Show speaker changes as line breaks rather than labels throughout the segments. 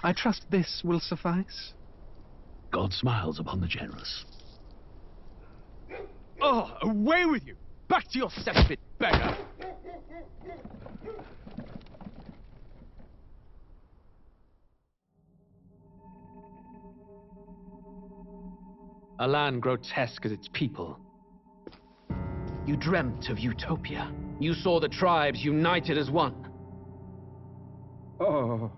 I trust this will suffice.
God smiles upon the generous.
Oh, away with you! Back to your cesspit, beggar! A land grotesque as its people. You dreamt of utopia. You saw the tribes united as one.
Oh.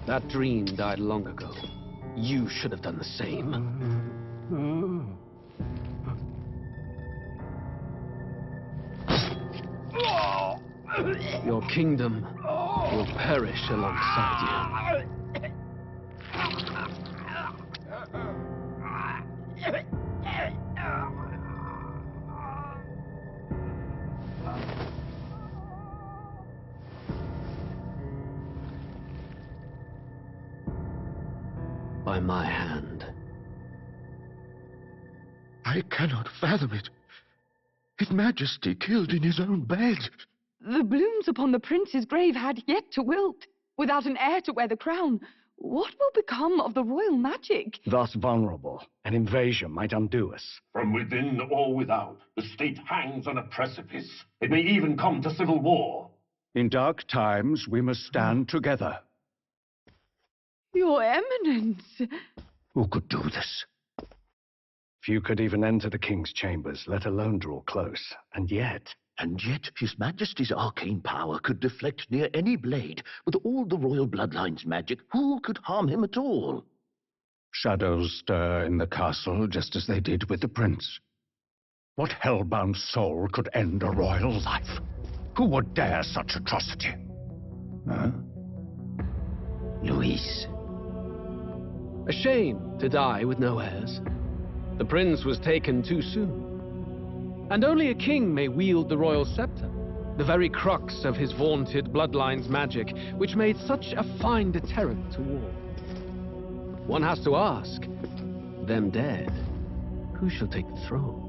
That dream died long ago. You should have done the same. Your kingdom will perish alongside you. By my hand.
I cannot fathom it. His Majesty killed in his own bed.
The blooms upon the prince's grave had yet to wilt. Without an heir to wear the crown, what will become of the royal magic?
Thus vulnerable, an invasion might undo us.
From within or without, the state hangs on a precipice. It may even come to civil war.
In dark times, we must stand together.
Your Eminence!
Who could do this? Few could even enter the king's chambers, let alone draw close. And yet,
His Majesty's arcane power could deflect near any blade. With all the royal bloodline's magic, who could harm him at all?
shadows stir in the castle just as they did with the prince. What hellbound soul could end a royal life? Who would dare such atrocity? Huh?
Luis.
A shame to die with no heirs. The prince was taken too soon. And only a king may wield the royal scepter, the very crux of his vaunted bloodline's magic, which made such a fine deterrent to war. One has to ask, them dead, who shall take the throne?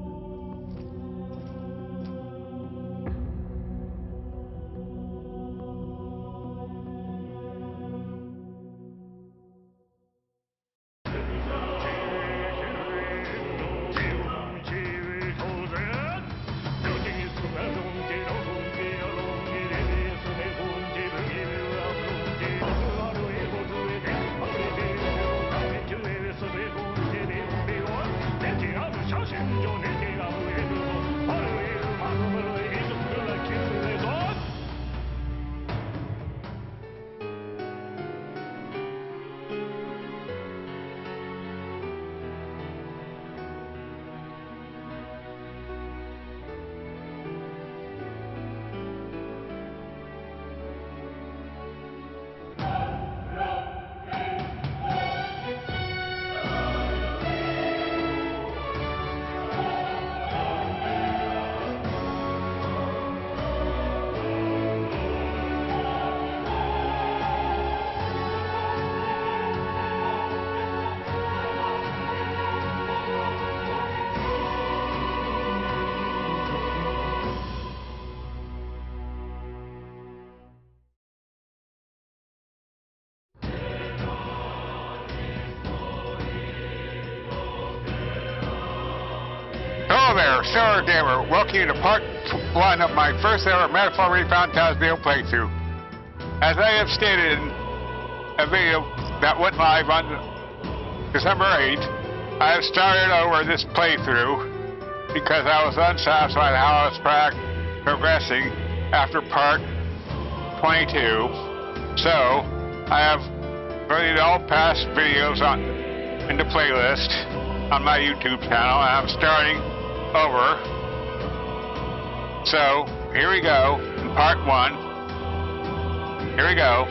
Hello there, Sarah Damer. Welcome you to part 1 of my first ever Metaphor ReFantazio playthrough. As I have stated in a video that went live on December 8th, I have started over this playthrough because I was unsatisfied how I was progressing after part 22. So, I have deleted all past videos in the playlist on my YouTube channel, and I'm starting over. So, here we go, in part 1. Here we go.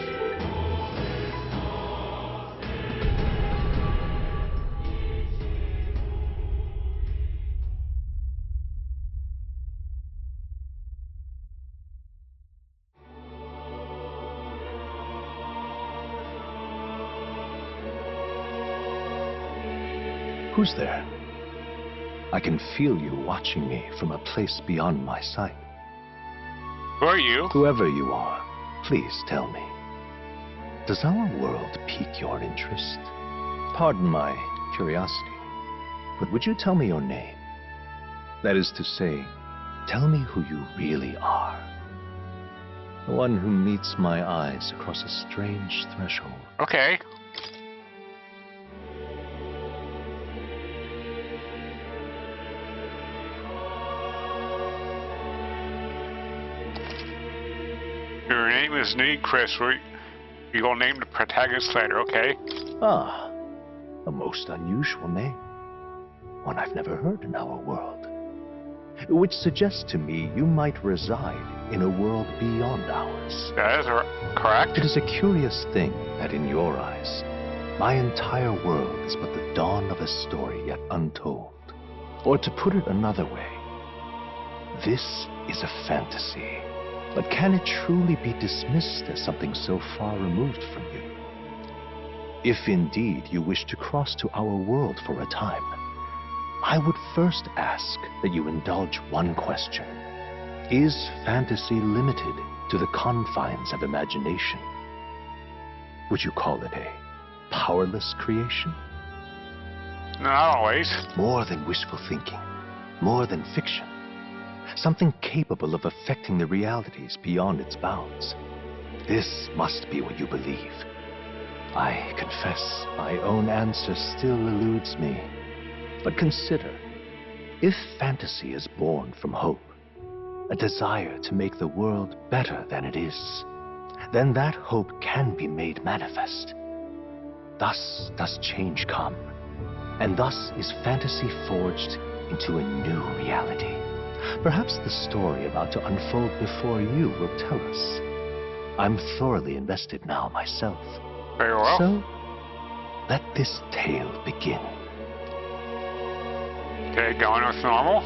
Who's there? I can feel you watching me from a place beyond my sight.
Who are you?
Whoever you are, please tell me. Does our world pique your interest? Pardon my curiosity, but would you tell me your name? That is to say, tell me who you really are. The one who meets my eyes across a strange threshold.
Okay. Your name is Nate Chris. You're gonna name the protagonist later, okay?
Ah, a most unusual name. One I've never heard in our world. Which suggests to me you might reside in a world beyond ours.
That is correct.
It is a curious thing that in your eyes, my entire world is but the dawn of a story yet untold. Or to put it another way, this is a fantasy. But can it truly be dismissed as something so far removed from you? If indeed you wish to cross to our world for a time, I would first ask that you indulge one question. Is fantasy limited to the confines of imagination? Would you call it a powerless creation?
Not always.
More than wishful thinking, more than fiction. Something capable of affecting the realities beyond its bounds. This must be what you believe. I confess my own answer still eludes me. But consider, if fantasy is born from hope, a desire to make the world better than it is, then that hope can be made manifest. Thus does change come, and thus is fantasy forged into a new reality. Perhaps the story about to unfold before you will tell us. I'm thoroughly invested now myself.
Very well.
So, let this tale begin.
Okay, going with normal.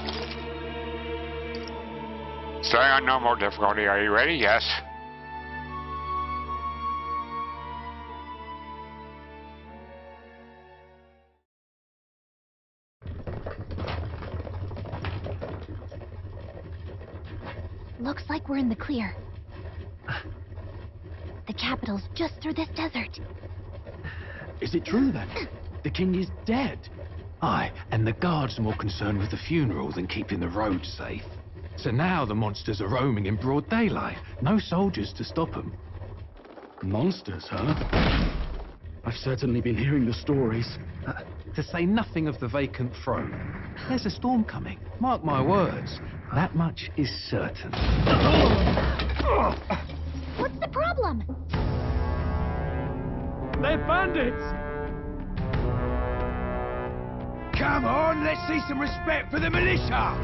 Starting on normal difficulty. Are you ready? Yes.
Looks like we're in the clear. The capital's just through this desert.
Is it true then? The king is dead? Aye, and the guards are more concerned with the funeral than keeping the roads safe. So now the monsters are roaming in broad daylight. No soldiers to stop them. Monsters, huh? I've certainly been hearing the stories. To say nothing of the vacant throne. There's a storm coming. Mark my words. That much is certain.
What's the problem?
They're bandits!
Come on, let's see some respect for the militia!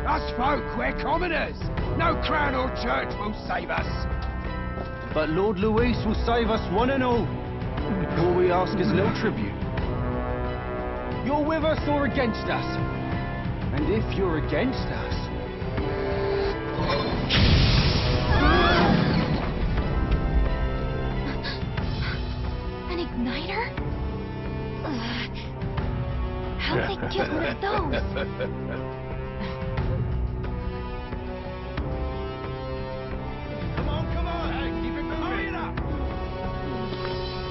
Us folk, we're commoners. No crown or church will save us.
But Lord Luis will save us one and all. All we ask is a little tribute. You're with us or against us? And if you're against us...
An igniter? How'd they get one of those?
Come on, hey, keep it moving. Hurry it up.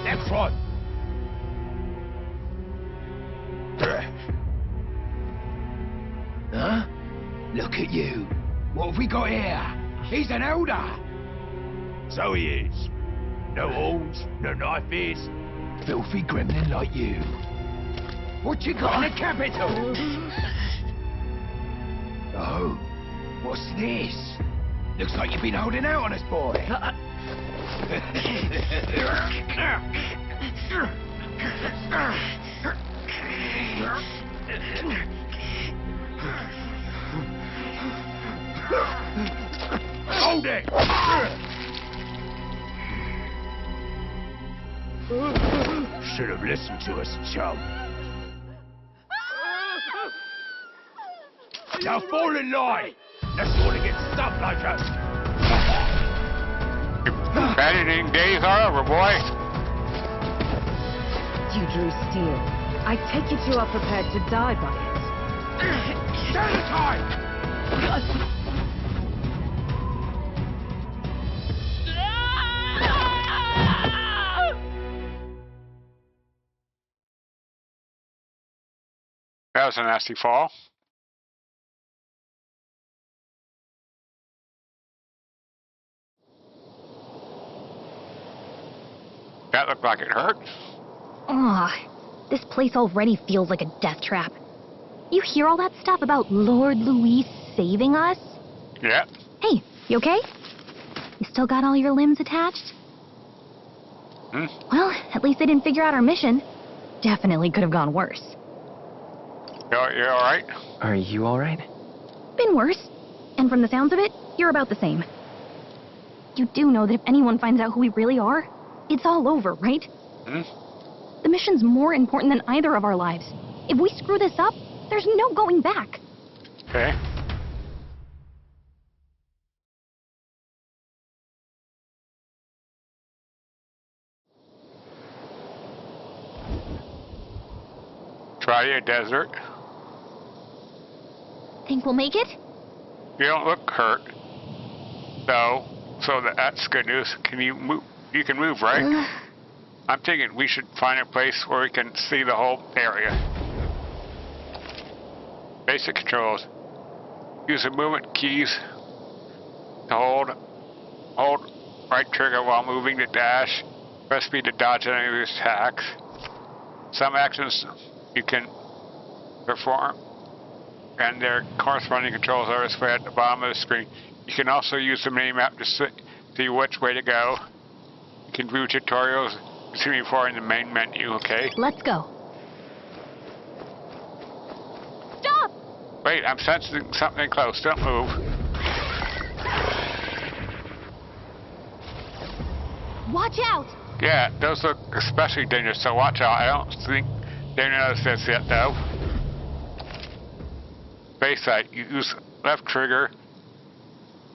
Left front. Huh? Look at you. What have we got here? He's an elder. So he is. No horns, no knives. Filthy gremlin like you. What you got in the capital? Oh, what's this? Looks like you've been holding out on us, boy. Hold it! Should have listened to us, chum. Now fall in line! Let's all get stuck like us!
Editing days are over, boy.
You drew steel. I take it you are prepared to die by it.
Stand aside!
That was a nasty fall. That looked like it hurt.
Ugh, this place already feels like a death trap. You hear all that stuff about Lord Louis saving us?
Yeah.
Hey, you okay? You still got all your limbs attached? Well, at least they didn't figure out our mission. Definitely could have gone worse.
You alright?
Are you alright?
Been worse. And from the sounds of it, you're about the same. You do know that if anyone finds out who we really are, it's all over, right? The mission's more important than either of our lives. If we screw this up, there's no going back.
Okay. Try a desert.
Think we'll make it?
You don't look hurt. So that's good news. Can you move? You can move, right? I'm thinking we should find a place where we can see the whole area. Basic controls. Use the movement keys to hold right trigger while moving to dash. Press B to dodge any attacks. Some actions you can perform and their corresponding controls are displayed at the bottom of the screen. You can also use the mini-map to see which way to go. You can view tutorials see me before in the main menu, okay?
Let's go. Stop!
Wait, I'm sensing something close. Don't move.
Watch out!
Yeah, those look especially dangerous, so watch out. I don't think they noticed this yet, though. Face sight. You use left trigger.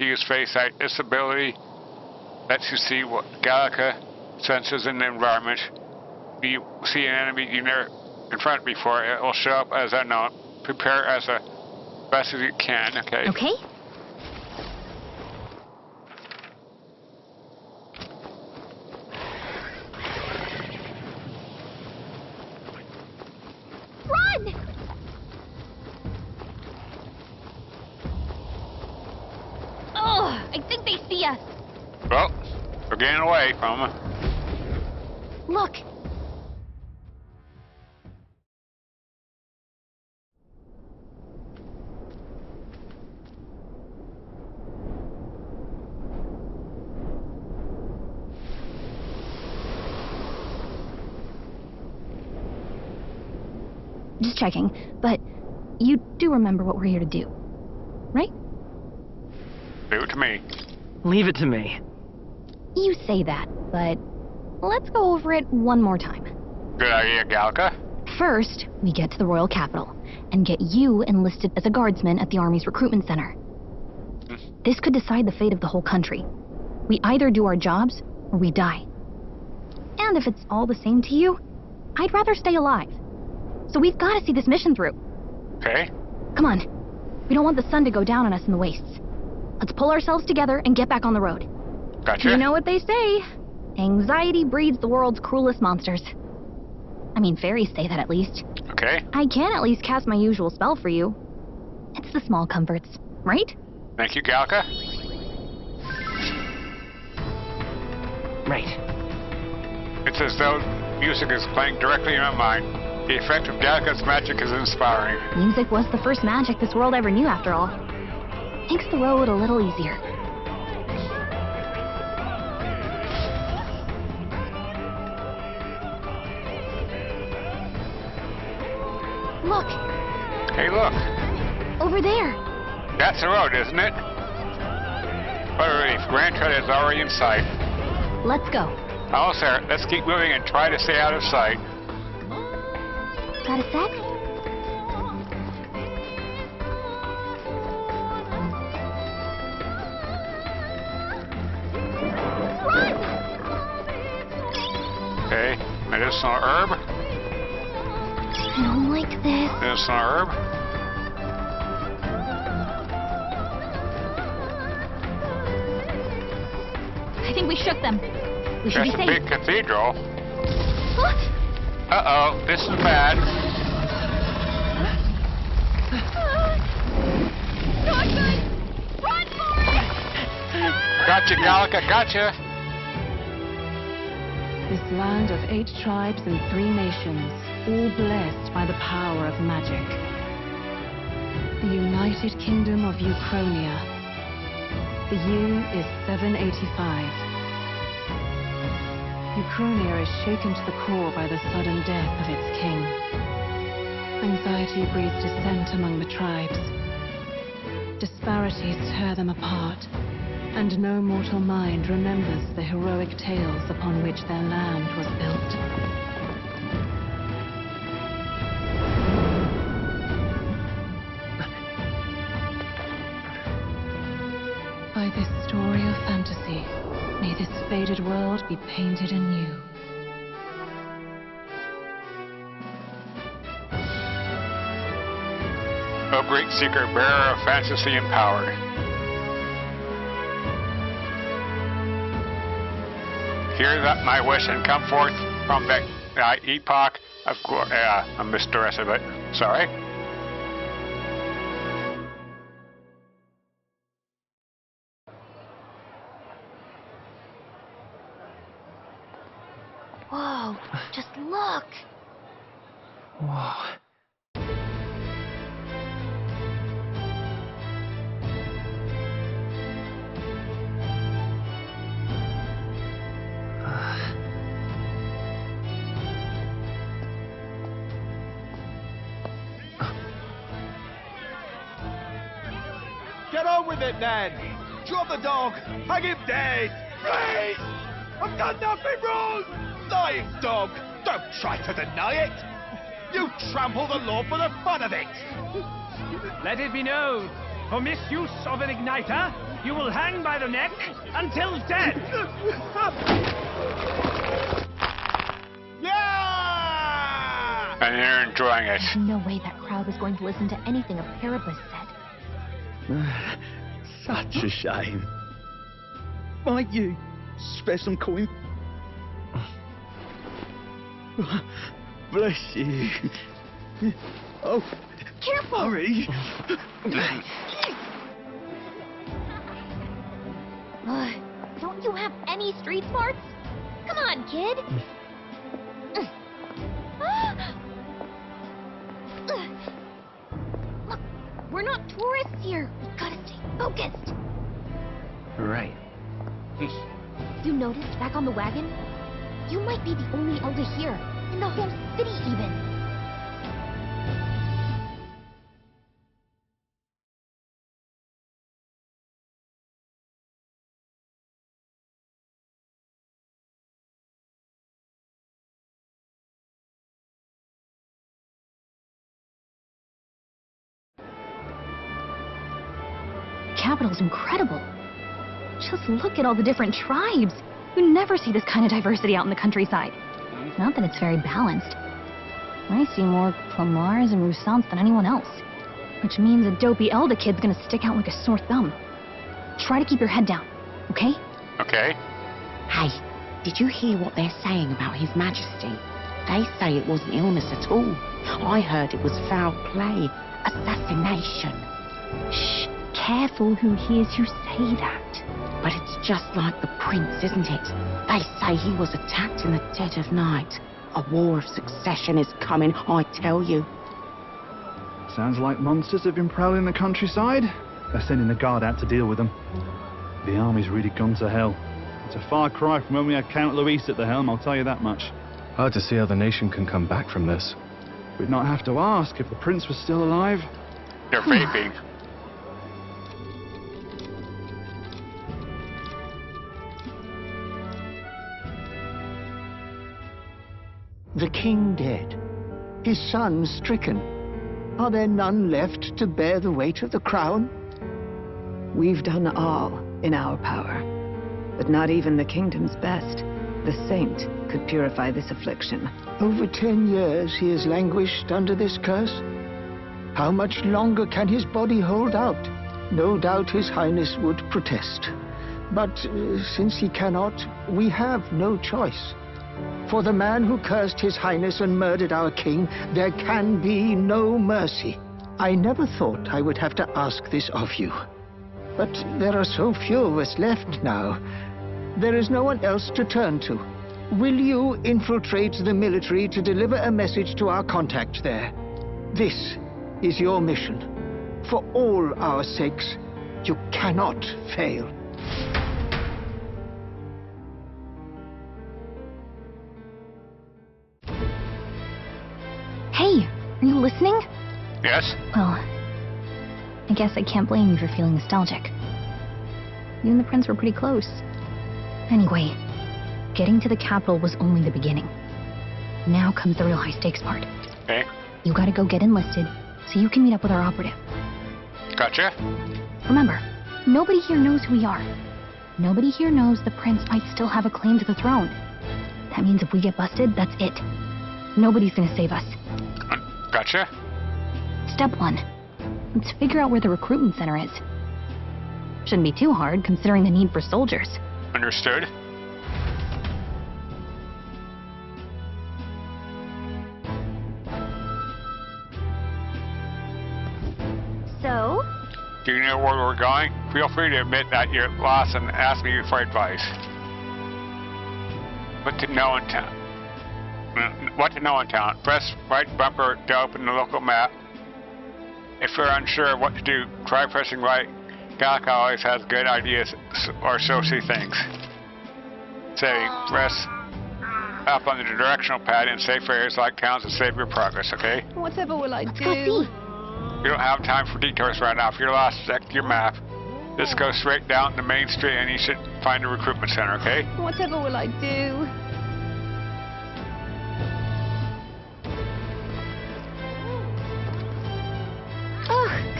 You use face sight. This ability lets you see what Gallica senses in the environment. If you see an enemy you never confronted before, it will show up as unknown. Prepare as best as you can, okay?
Okay. Run! Ugh, I think they see us.
Well, we're getting away from them.
Look. Just checking, but you do remember what we're here to do, right?
Leave it to me.
Leave it to me.
You say that, but let's go over it one more time.
Good idea, Gallica.
First, we get to the royal capital and get you enlisted as a guardsman at the Army's recruitment center. This could decide the fate of the whole country. We either do our jobs or we die. And if it's all the same to you, I'd rather stay alive. So we've got to see this mission through.
Okay.
Come on. We don't want the sun to go down on us in the wastes. Let's pull ourselves together and get back on the road.
Gotcha.
You know what they say. Anxiety breeds the world's cruelest monsters. I mean, fairies say that at least.
Okay.
I can at least cast my usual spell for you. It's the small comforts, right?
Thank you, Gallica.
Right.
It's as though music is playing directly in my mind. The effect of Gallica's magic is inspiring.
Music was the first magic this world ever knew, after all. Makes the road a little easier. Look.
Hey, look.
Over there.
That's the road, isn't it? What a relief. Grand Tread is already in sight.
Let's go.
Almost there. Let's keep moving and try to stay out of sight.
Got a sec? Run!
Okay. Medicinal herb.
I don't like this.
Medicinal herb.
I think we shook them. We should
That's
be
a
safe.
big cathedral.
What?
Uh-oh. This is bad. Gotcha, Gallica, gotcha.
This land of 8 tribes and 3 nations, all blessed by the power of magic. The United Kingdom of Uchronia. The year is 785. Uchronia is shaken to the core by the sudden death of its king. Anxiety breeds dissent among the tribes. Disparities tear them apart, and no mortal mind remembers the heroic tales upon which their land was built. By this story of fantasy, may this faded world be painted anew.
O great secret bearer of fantasy and power. Hear that my wish and come forth from that epoch of glory. I missed the rest of it. Sorry.
Whoa, just look.
Whoa.
Get on with it, then! Drop the dog! Hang him dead! Please! I've done nothing wrong! Lying dog! Don't try to deny it! You trample the law for the fun of it!
Let it be known, for misuse of an igniter, you will hang by the neck until dead!
Yeah!
And you're enjoying it.
There's no way that crowd was going to listen to anything a Paribus said.
Such a shame. Might you spare some coin? Bless you. Oh,
careful!
Hurry!
Don't you have any street smarts? Come on, kid! Look, we're not tourists here. We gotta stay focused.
Right.
You noticed back on the wagon? You might be the only elder here, in the whole city even. The capital's incredible. Just look at all the different tribes. You never see this kind of diversity out in the countryside. Not that it's very balanced. I see more Clamars and Roussants than anyone else. Which means a dopey elder kid's gonna stick out like a sore thumb. Try to keep your head down, okay?
Okay.
Hey, did you hear what they're saying about His Majesty? They say it wasn't illness at all. I heard it was foul play, assassination. Shh, careful who hears you say that. But it's just like the prince, isn't it? They say he was attacked in the dead of night. A war of succession is coming, I tell you.
Sounds like monsters have been prowling the countryside. They're sending the guard out to deal with them. The army's really gone to hell. It's a far cry from when we had Count Luis at the helm, I'll tell you that much.
Hard to see how the nation can come back from this.
We'd not have to ask if the prince was still alive.
You're vaping.
The king dead, his son stricken. Are there none left to bear the weight of the crown?
We've done all in our power, but not even the kingdom's best. The saint could purify this affliction.
Over 10 years he has languished under this curse. How much longer can his body hold out? No doubt his highness would protest. But since he cannot, we have no choice. For the man who cursed his highness and murdered our king, there can be no mercy. I never thought I would have to ask this of you. But there are so few of us left now. There is no one else to turn to. Will you infiltrate the military to deliver a message to our contact there? This is your mission. For all our sakes, you cannot fail.
Hey, are you listening?
Yes?
Well, I guess I can't blame you for feeling nostalgic. You and the prince were pretty close. Anyway, getting to the capital was only the beginning. Now comes the real high-stakes part.
Okay.
You gotta go get enlisted, so you can meet up with our operative.
Gotcha.
Remember, nobody here knows who we are. Nobody here knows the prince might still have a claim to the throne. That means if we get busted, that's it. Nobody's gonna save us.
Gotcha.
Step 1. Let's figure out where the recruitment center is. Shouldn't be too hard, considering the need for soldiers.
Understood.
So?
Do you know where we're going? Feel free to admit that you're lost and ask me for advice. What to know in town? Press right bumper to open the local map. If you're unsure of what to do, try pressing right. Gallica always has good ideas, or so she thinks. Say, press up on the directional pad in safe areas like towns to save your progress, okay?
Whatever will I do?
You don't have time for detours right now. If you're lost, check your map. Just go straight down the main street and you should find the recruitment center, okay?
Whatever will I do?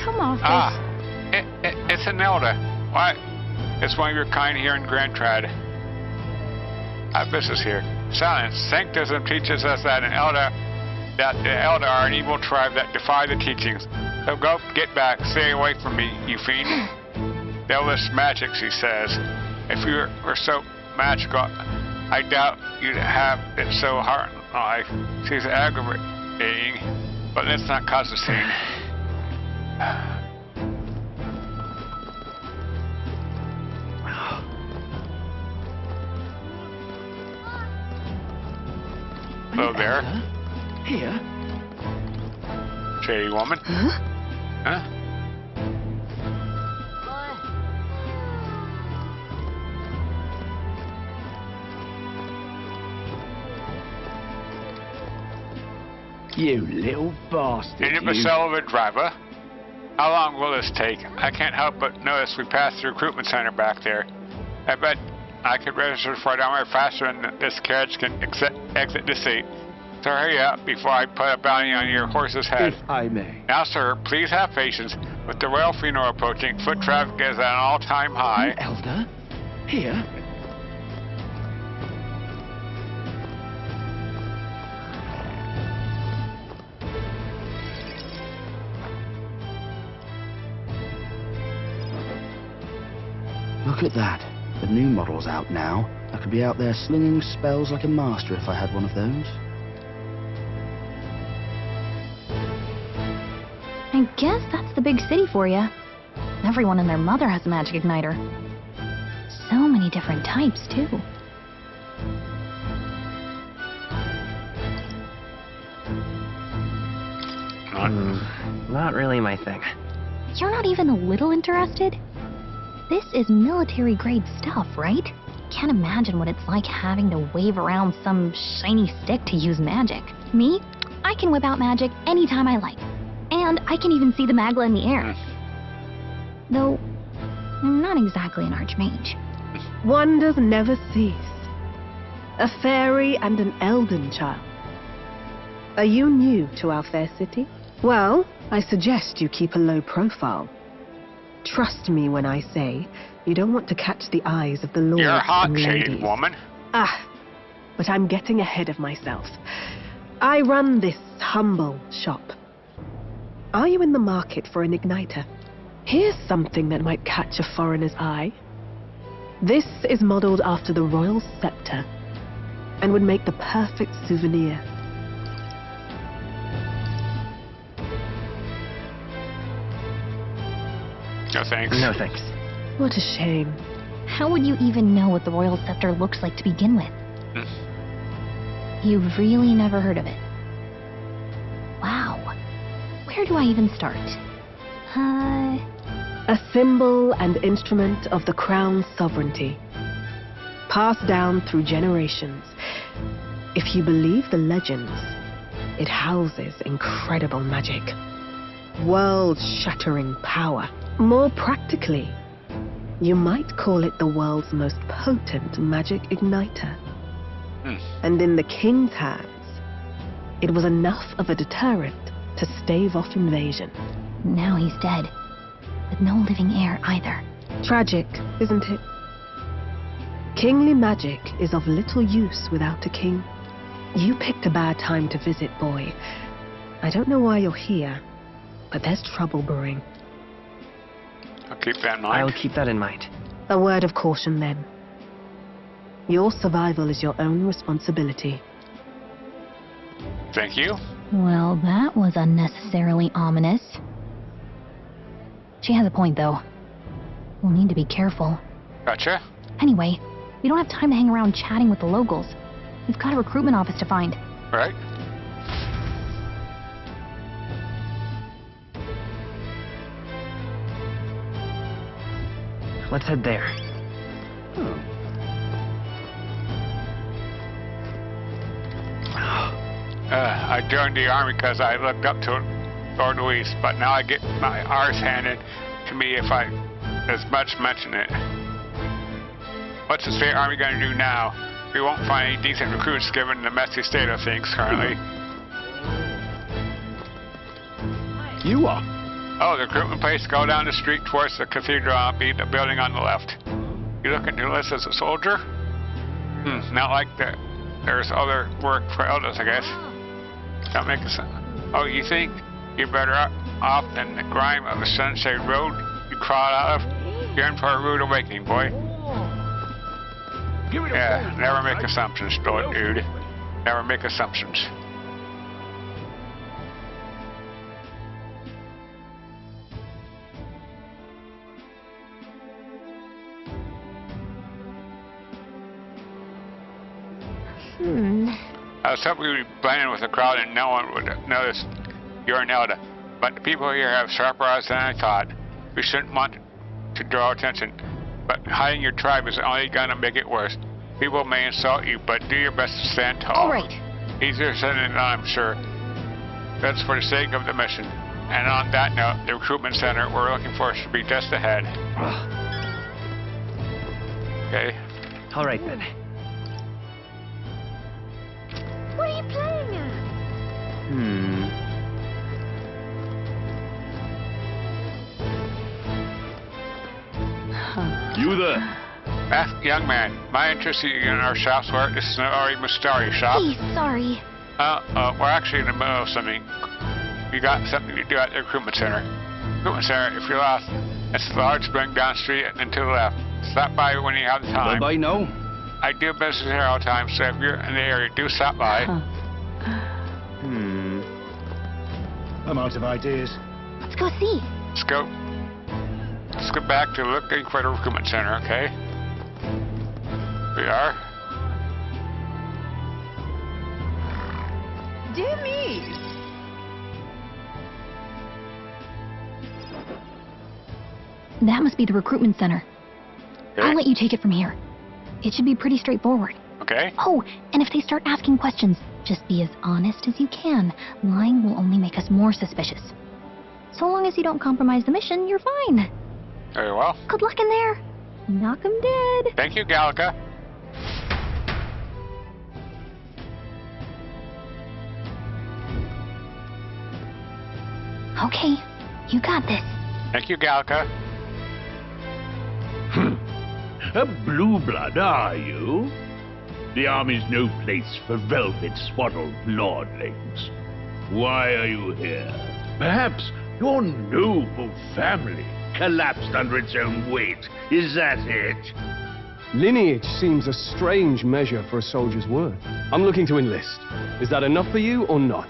Come off this.
It's an elder. Why? It's one of your kind here in Grand Trad. I have business here. Silence. Sanctism teaches us that the elder are an evil tribe that defy the teachings. So go, get back. Stay away from me, you fiend. Devilish magic, she says. If you were so magical, I doubt you'd have it so hard. She's aggravating, but let's not cause a scene. Hello there.
Here?
Shady woman. Huh?
You little bastard.
And you're a driver. How long will this take? I can't help but notice we passed the recruitment center back there. I bet I could register for it hour faster than this carriage can exit the seat. So hurry up before I put a bounty on your horse's head.
If I may.
Now, sir, please have patience. With the royal funeral approaching, foot traffic is at an all-time high.
You elder? Here?
Look at that. The new model's out now. I could be out there slinging spells like a master if I had one of those.
I guess that's the big city for you. Everyone and their mother has a magic igniter. So many different types, too.
Not really my thing.
You're not even a little interested? This is military-grade stuff, right? Can't imagine what it's like having to wave around some shiny stick to use magic. Me? I can whip out magic anytime I like. And I can even see the magla in the air. Though, I'm not exactly an archmage.
Wonders never cease. A fairy and an elden child. Are you new to our fair city? Well, I suggest you keep a low profile. Trust me when I say you don't want to catch the eyes of the lords
You're a hot,
and
shaded
ladies.
woman.
But I'm getting ahead of myself. I run this humble shop. Are you in the market for an igniter? Here's something that might catch a foreigner's eye. This is modeled after the royal scepter and would make the perfect souvenir.
No thanks.
No thanks.
What a shame.
How would you even know what the royal scepter looks like to begin with? You've really never heard of it. Wow. Where do I even start?
A symbol and instrument of the crown's sovereignty, passed down through generations. If you believe the legends, it houses incredible magic, world-shattering power. More practically, you might call it the world's most potent magic igniter. And in the king's hands, it was enough of a deterrent to stave off invasion.
Now he's dead, with no living heir either.
Tragic, isn't it? Kingly magic is of little use without a king. You picked a bad time to visit, boy. I don't know why you're here, but there's trouble brewing.
I'll keep that in mind.
I'll keep that in mind.
A word of caution, then. Your survival is your own responsibility.
Thank you.
Well, that was unnecessarily ominous. She has a point, though. We'll need to be careful.
Gotcha.
Anyway, we don't have time to hang around chatting with the locals. We've got a recruitment office to find.
Right.
Let's head there.
I joined the army because I looked up to Lord Luis, but now I get my arse handed to me if I as much mention it. What's the state army going to do now? We won't find any decent recruits given the messy state of things currently.
You are?
Oh, the recruitment place. Go down the street towards the cathedral. I'll be the building on the left. You looking to enlist as a soldier? Not like that. There's other work for elders, I guess. Don't make sense. Oh, you think you're better off than the grime of the Sunset Road you crawled out of? You're in for a rude awakening, boy. Yeah, never make assumptions, dude. Never make assumptions. I was hoping we'd be blending with the crowd and no one would notice you're an elder. But the people here have sharper eyes than I thought. We shouldn't want to draw attention, but hiding your tribe is only gonna make it worse. People may insult you, but do your best to stand tall.
All right.
Easier said than done, I'm sure. That's for the sake of the mission. And on that note, the recruitment center we're looking for should be just ahead. Okay.
All right, then.
What are you playing at?
You there?
Young man, my interest in our shop's work. This is an Ari Mustari shop.
Hey, sorry.
We're actually in the middle of something. We got something to do at the recruitment center. Recruitment center, if you're lost, it's the large building down the street and to the left. Stop by when you have the time.
Bye now.
I do business here all the time, so if you're in the area, do stop by.
I'm out of ideas.
Let's go see.
Let's go. Let's go back to looking for the recruitment center, okay? We are.
Dear me.
That must be the recruitment center.
Okay.
I'll let you take it from here. It should be pretty straightforward.
Okay.
Oh, and if they start asking questions, just be as honest as you can. Lying will only make us more suspicious. So long as you don't compromise the mission, you're fine.
Very well.
Good luck in there. Knock 'em dead.
Thank you, Gallica.
Okay, you got this.
Thank you, Gallica.
A blue blood, are you? The army's no place for velvet-swaddled lordlings. Why are you here? Perhaps your noble family collapsed under its own weight. Is that it?
Lineage seems a strange measure for a soldier's worth. I'm looking to enlist. Is that enough for you or not?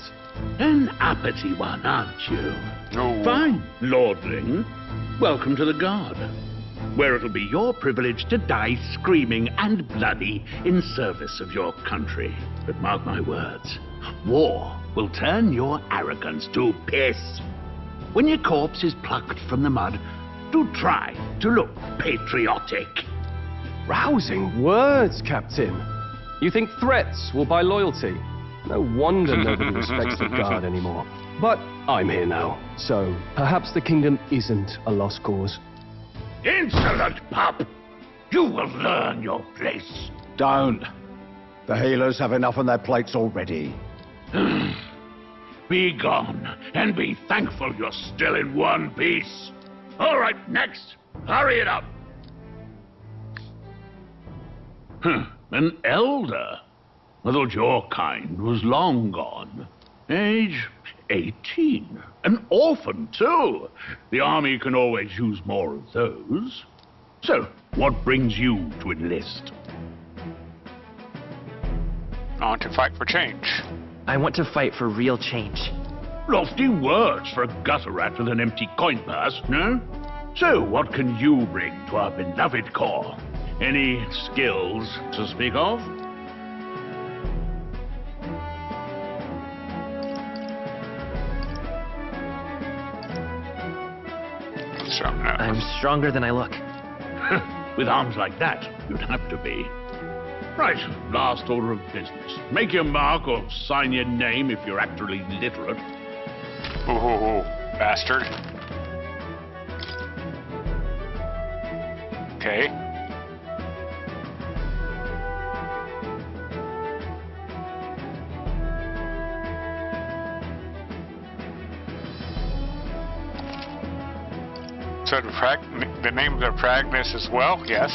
An uppity one, aren't you?
No.
Fine, lordling. Welcome to the guard.
where it'll be your privilege to die screaming and bloody in service of your country. But mark my words, war will turn your arrogance to piss. When your corpse is plucked from the mud, do try to look patriotic.
Rousing words, Captain. You think threats will buy loyalty? No wonder nobody respects the Guard anymore. But I'm here now, so perhaps the kingdom isn't a lost cause.
Insolent pup! You will learn your place.
Don't. The healers have enough on their plates already.
Be gone, and be thankful you're still in one piece. All right, next. Hurry it up. An elder? I thought your kind was long gone. Age 18. An orphan, too. The army can always use more of those. So, what brings you to enlist?
I want to fight for change.
I want to fight for real change.
Lofty words for a gutter rat with an empty coin purse, no? So, what can you bring to our beloved corps? Any skills to speak of?
I'm stronger than I look.
With arms like that, you'd have to be. Right, last order of business. Make your mark or sign your name if you're actually literate.
Ooh, bastard. Okay. So the name of the pragmatist as well, yes.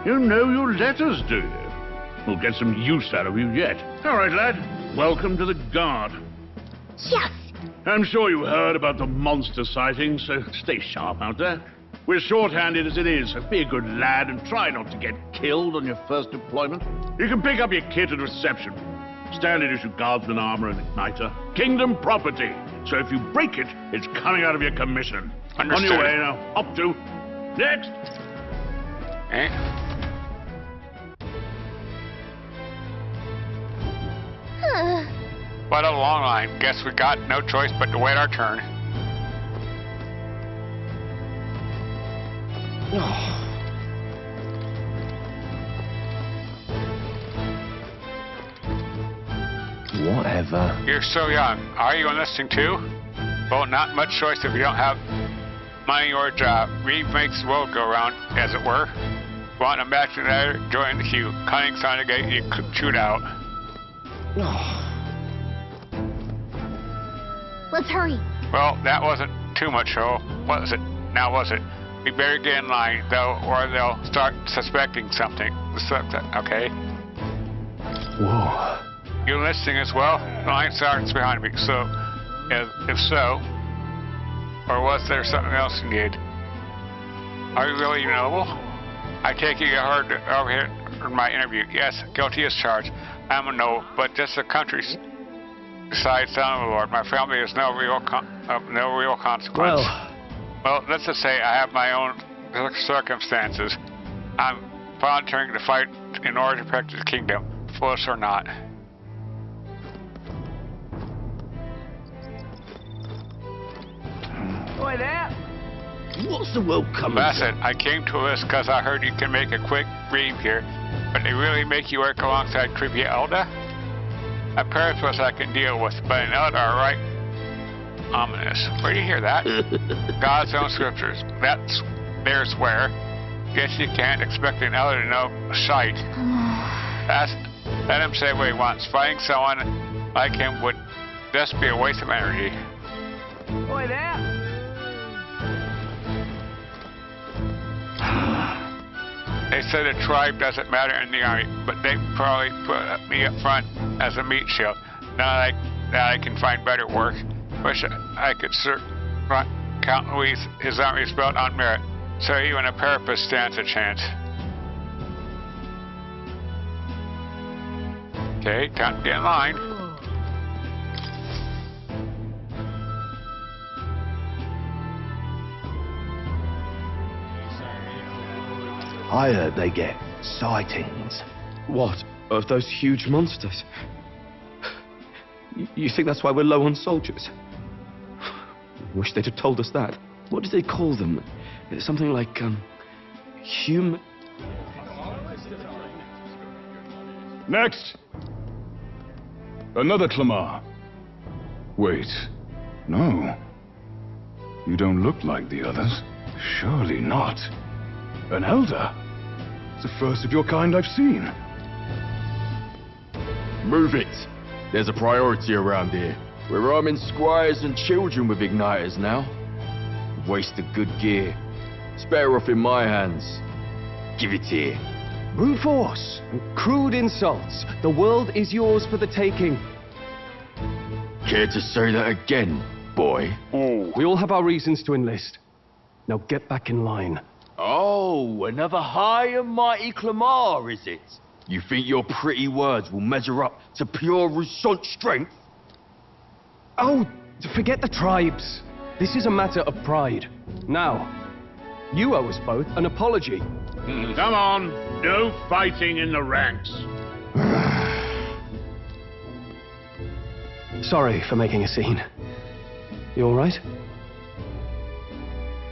You know your letters, do you? We'll get some use out of you yet. All right, lad. Welcome to the Guard.
Yes!
I'm sure you heard about the monster sightings, so stay sharp out there. We're short-handed as it is, so be a good lad and try not to get killed on your first deployment. You can pick up your kit at reception. Standard issue guardsman armor and igniter. Kingdom property. So if you break it, it's coming out of your commission.
Understood.
On your way now. Up to. Next.
Eh? What a long line. Guess we got no choice but to wait our turn.
Whatever.
You're so young. Are you enlisting too? Well, not much choice if you don't have money or a job. Reeve makes the world go round, as it were. Want a match another? Join the queue. Cunning son to get you chewed out.
Let's hurry.
Well, that wasn't too much, so was it? Now was it? We better get in line, though, or they'll start suspecting something. Okay?
Whoa.
You enlisting as well? The line sergeant's behind me, so if so, or was there something else you need? Are you really noble? I take it you heard over here in my interview. Yes, guilty as charged. I'm a noble, but just a country's side son of the Lord. My family has no real consequence. Well, let's just say I have my own circumstances. I'm volunteering to fight in order to protect the kingdom, force or not.
Boy, there.
What's the world coming
Bassett, I came to this because I heard you can make a quick ream here, but they really make you work alongside creepy elder? A paraphrase I can deal with, but an elder are right ominous. Where do you hear that? God's own scriptures. There's where. Guess you can't expect an elder to know a sight. Let him say what he wants. Fighting someone like him would just be a waste of energy.
Boy, there.
They said a tribe doesn't matter in the army, but they probably put me up front as a meat shield. Now that I can find better work, wish I could count Louis. His army is built on merit, so even a parapet stands a chance. Okay, time to get in line.
I heard they get sightings.
What? Of those huge monsters? You think that's why we're low on soldiers? Wish they'd have told us that. What do they call them? It's something like, human...
Next! Another Clamar. Wait. No. You don't look like the others. Surely not. An elder? It's the first of your kind I've seen.
Move it. There's a priority around here. We're arming squires and children with igniters now. Wasted good gear. It's better off in my hands. Give it here.
Brute force and crude insults. The world is yours for the taking.
Care to say that again, boy?
We all have our reasons to enlist. Now get back in line.
Oh, another high and mighty Clamar, is it? You think your pretty words will measure up to pure Rusant strength?
Oh, forget the tribes. This is a matter of pride. Now, you owe us both an apology.
Come on, no fighting in the ranks.
Sorry for making a scene. You all right?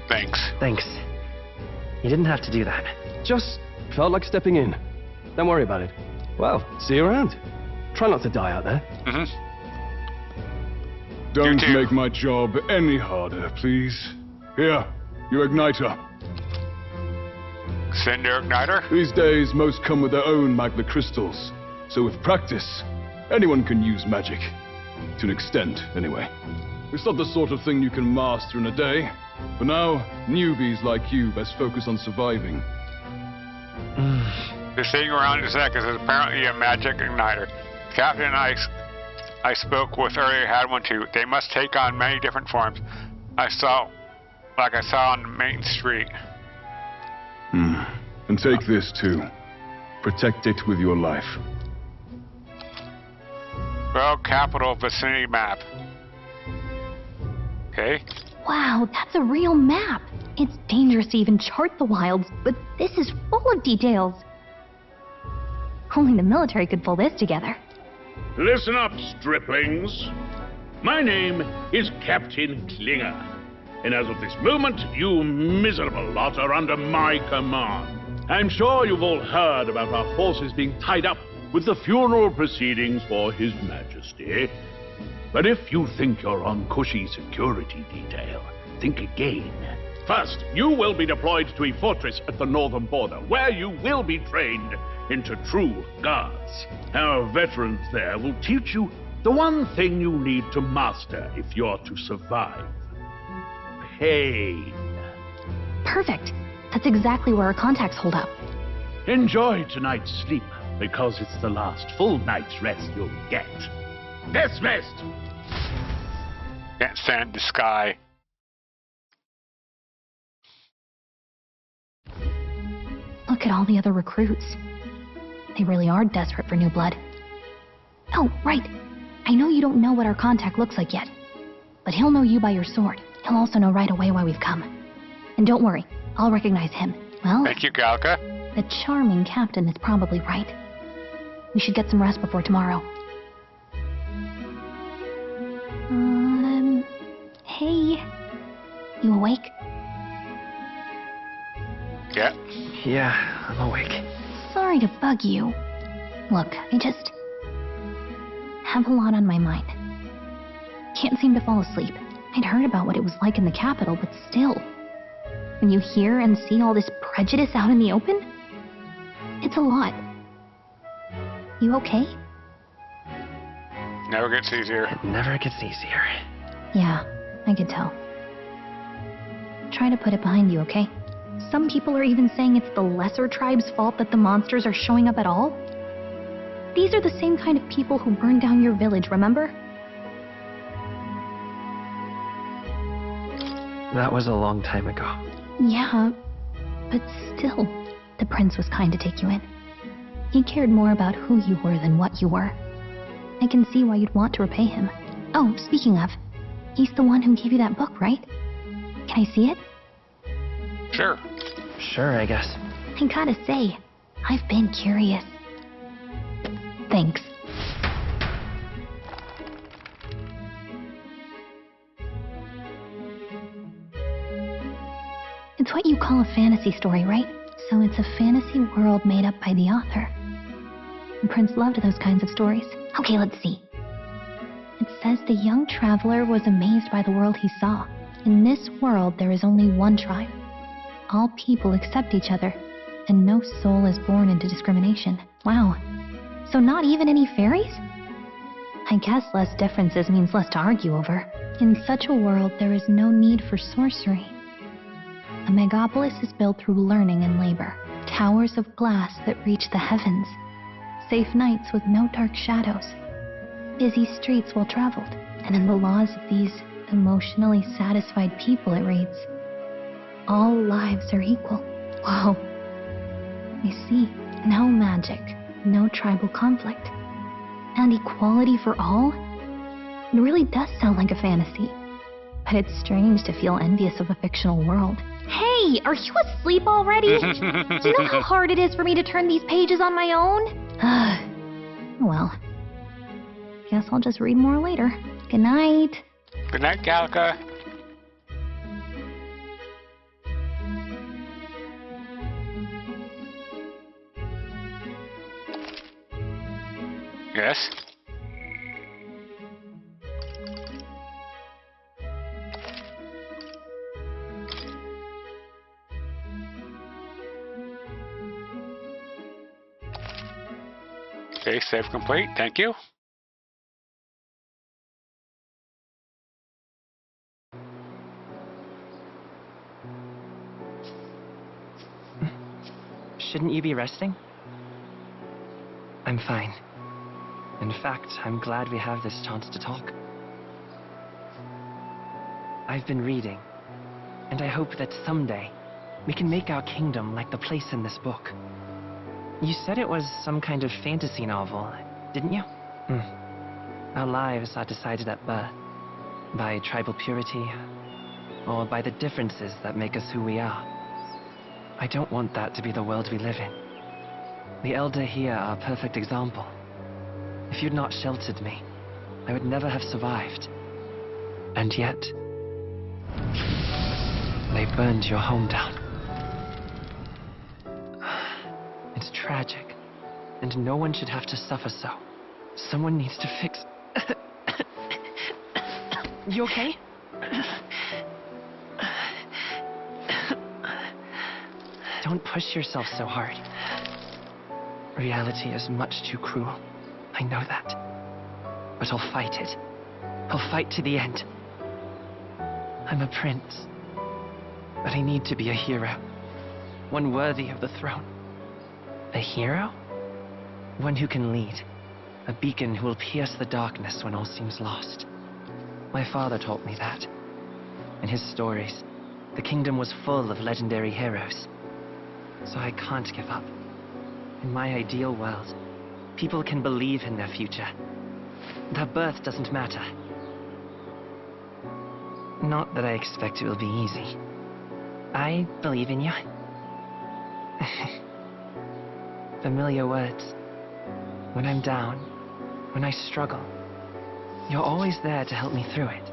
Thanks.
Thanks. You didn't have to do that.
Just felt like stepping in. Don't worry about it. Well, see you around. Try not to die out there.
Don't make my job any harder, please. Here, your igniter.
Send your igniter?
These days, most come with their own magna crystals. So with practice, anyone can use magic. To an extent, anyway. It's not the sort of thing you can master in a day. For now, newbies like you best focus on surviving.
Just sitting around a sec is apparently a magic igniter. Captain I spoke with earlier had one too. They must take on many different forms. I saw on the main street.
And take this too. Protect it with your life.
Well, capital vicinity map. Okay.
Wow, that's a real map. It's dangerous to even chart the wilds, but this is full of details. Only the military could pull this together.
Listen up, striplings. My name is Captain Klinger, and as of this moment, you miserable lot are under my command. I'm sure you've all heard about our forces being tied up with the funeral proceedings for His Majesty. But if you think you're on cushy security detail, think again. First, you will be deployed to a fortress at the northern border, where you will be trained into true guards. Our veterans there will teach you the one thing you need to master if you're to survive. Pain.
Perfect. That's exactly where our contacts hold up.
Enjoy tonight's sleep, because it's the last full night's rest you'll get. Dismissed!
Can't stand the sky.
Look at all the other recruits. They really are desperate for new blood. Oh, right. I know you don't know what our contact looks like yet, but he'll know you by your sword. He'll also know right away why we've come. And don't worry, I'll recognize him. Well,
thank you, Galka.
The charming captain is probably right. We should get some rest before tomorrow. Hey. You awake?
Yeah.
Yeah, I'm awake.
Sorry to bug you. Look, I just have a lot on my mind. Can't seem to fall asleep. I'd heard about what it was like in the capital, but still. When you hear and see all this prejudice out in the open, it's a lot. You okay?
Never gets easier.
It never gets easier.
Yeah, I could tell. Try to put it behind you, okay? Some people are even saying it's the lesser tribe's fault that the monsters are showing up at all. These are the same kind of people who burned down your village, remember?
That was a long time ago.
Yeah, but still, the prince was kind to take you in. He cared more about who you were than what you were. I can see why you'd want to repay him. Oh, speaking of, he's the one who gave you that book, right? Can I see it?
Sure.
Sure, I guess.
I gotta say, I've been curious. Thanks. It's what you call a fantasy story, right? So it's a fantasy world made up by the author. And Prince loved those kinds of stories. Okay, let's see. It says the young traveler was amazed by the world he saw. In this world, there is only one tribe. All people accept each other, and no soul is born into discrimination. Wow. So not even any fairies? I guess less differences means less to argue over. In such a world, there is no need for sorcery. A megapolis is built through learning and labor. Towers of glass that reach the heavens. Safe nights with no dark shadows. Busy streets well traveled. And in the laws of these emotionally satisfied people, it reads, all lives are equal. Whoa. I see. No magic, no tribal conflict, and equality for all? It really does sound like a fantasy. But it's strange to feel envious of a fictional world. Hey, are you asleep already? Do you know how hard it is for me to turn these pages on my own? Well, guess I'll just read more later. Good night.
Good night, Gallica. Yes? Okay, save complete. Thank you.
Shouldn't you be resting? I'm fine. In fact, I'm glad we have this chance to talk. I've been reading, and I hope that someday we can make our kingdom like the place in this book. You said it was some kind of fantasy novel, didn't you? Our lives are decided at birth, by tribal purity, or by the differences that make us who we are. I don't want that to be the world we live in. The Elder here are a perfect example. If you'd not sheltered me, I would never have survived. And yet, they burned your home down. It's tragic, and no one should have to suffer so. Someone needs to fix... You okay? Don't push yourself so hard. Reality is much too cruel. I know that. But I'll fight it. I'll fight to the end. I'm a prince. But I need to be a hero. One worthy of the throne. A hero? One who can lead. A beacon who will pierce the darkness when all seems lost. My father taught me that. In his stories, the kingdom was full of legendary heroes. So I can't give up. In my ideal world, people can believe in their future. Their birth doesn't matter. Not that I expect it will be easy. I believe in you. Familiar words. When I'm down, when I struggle, you're always there to help me through it.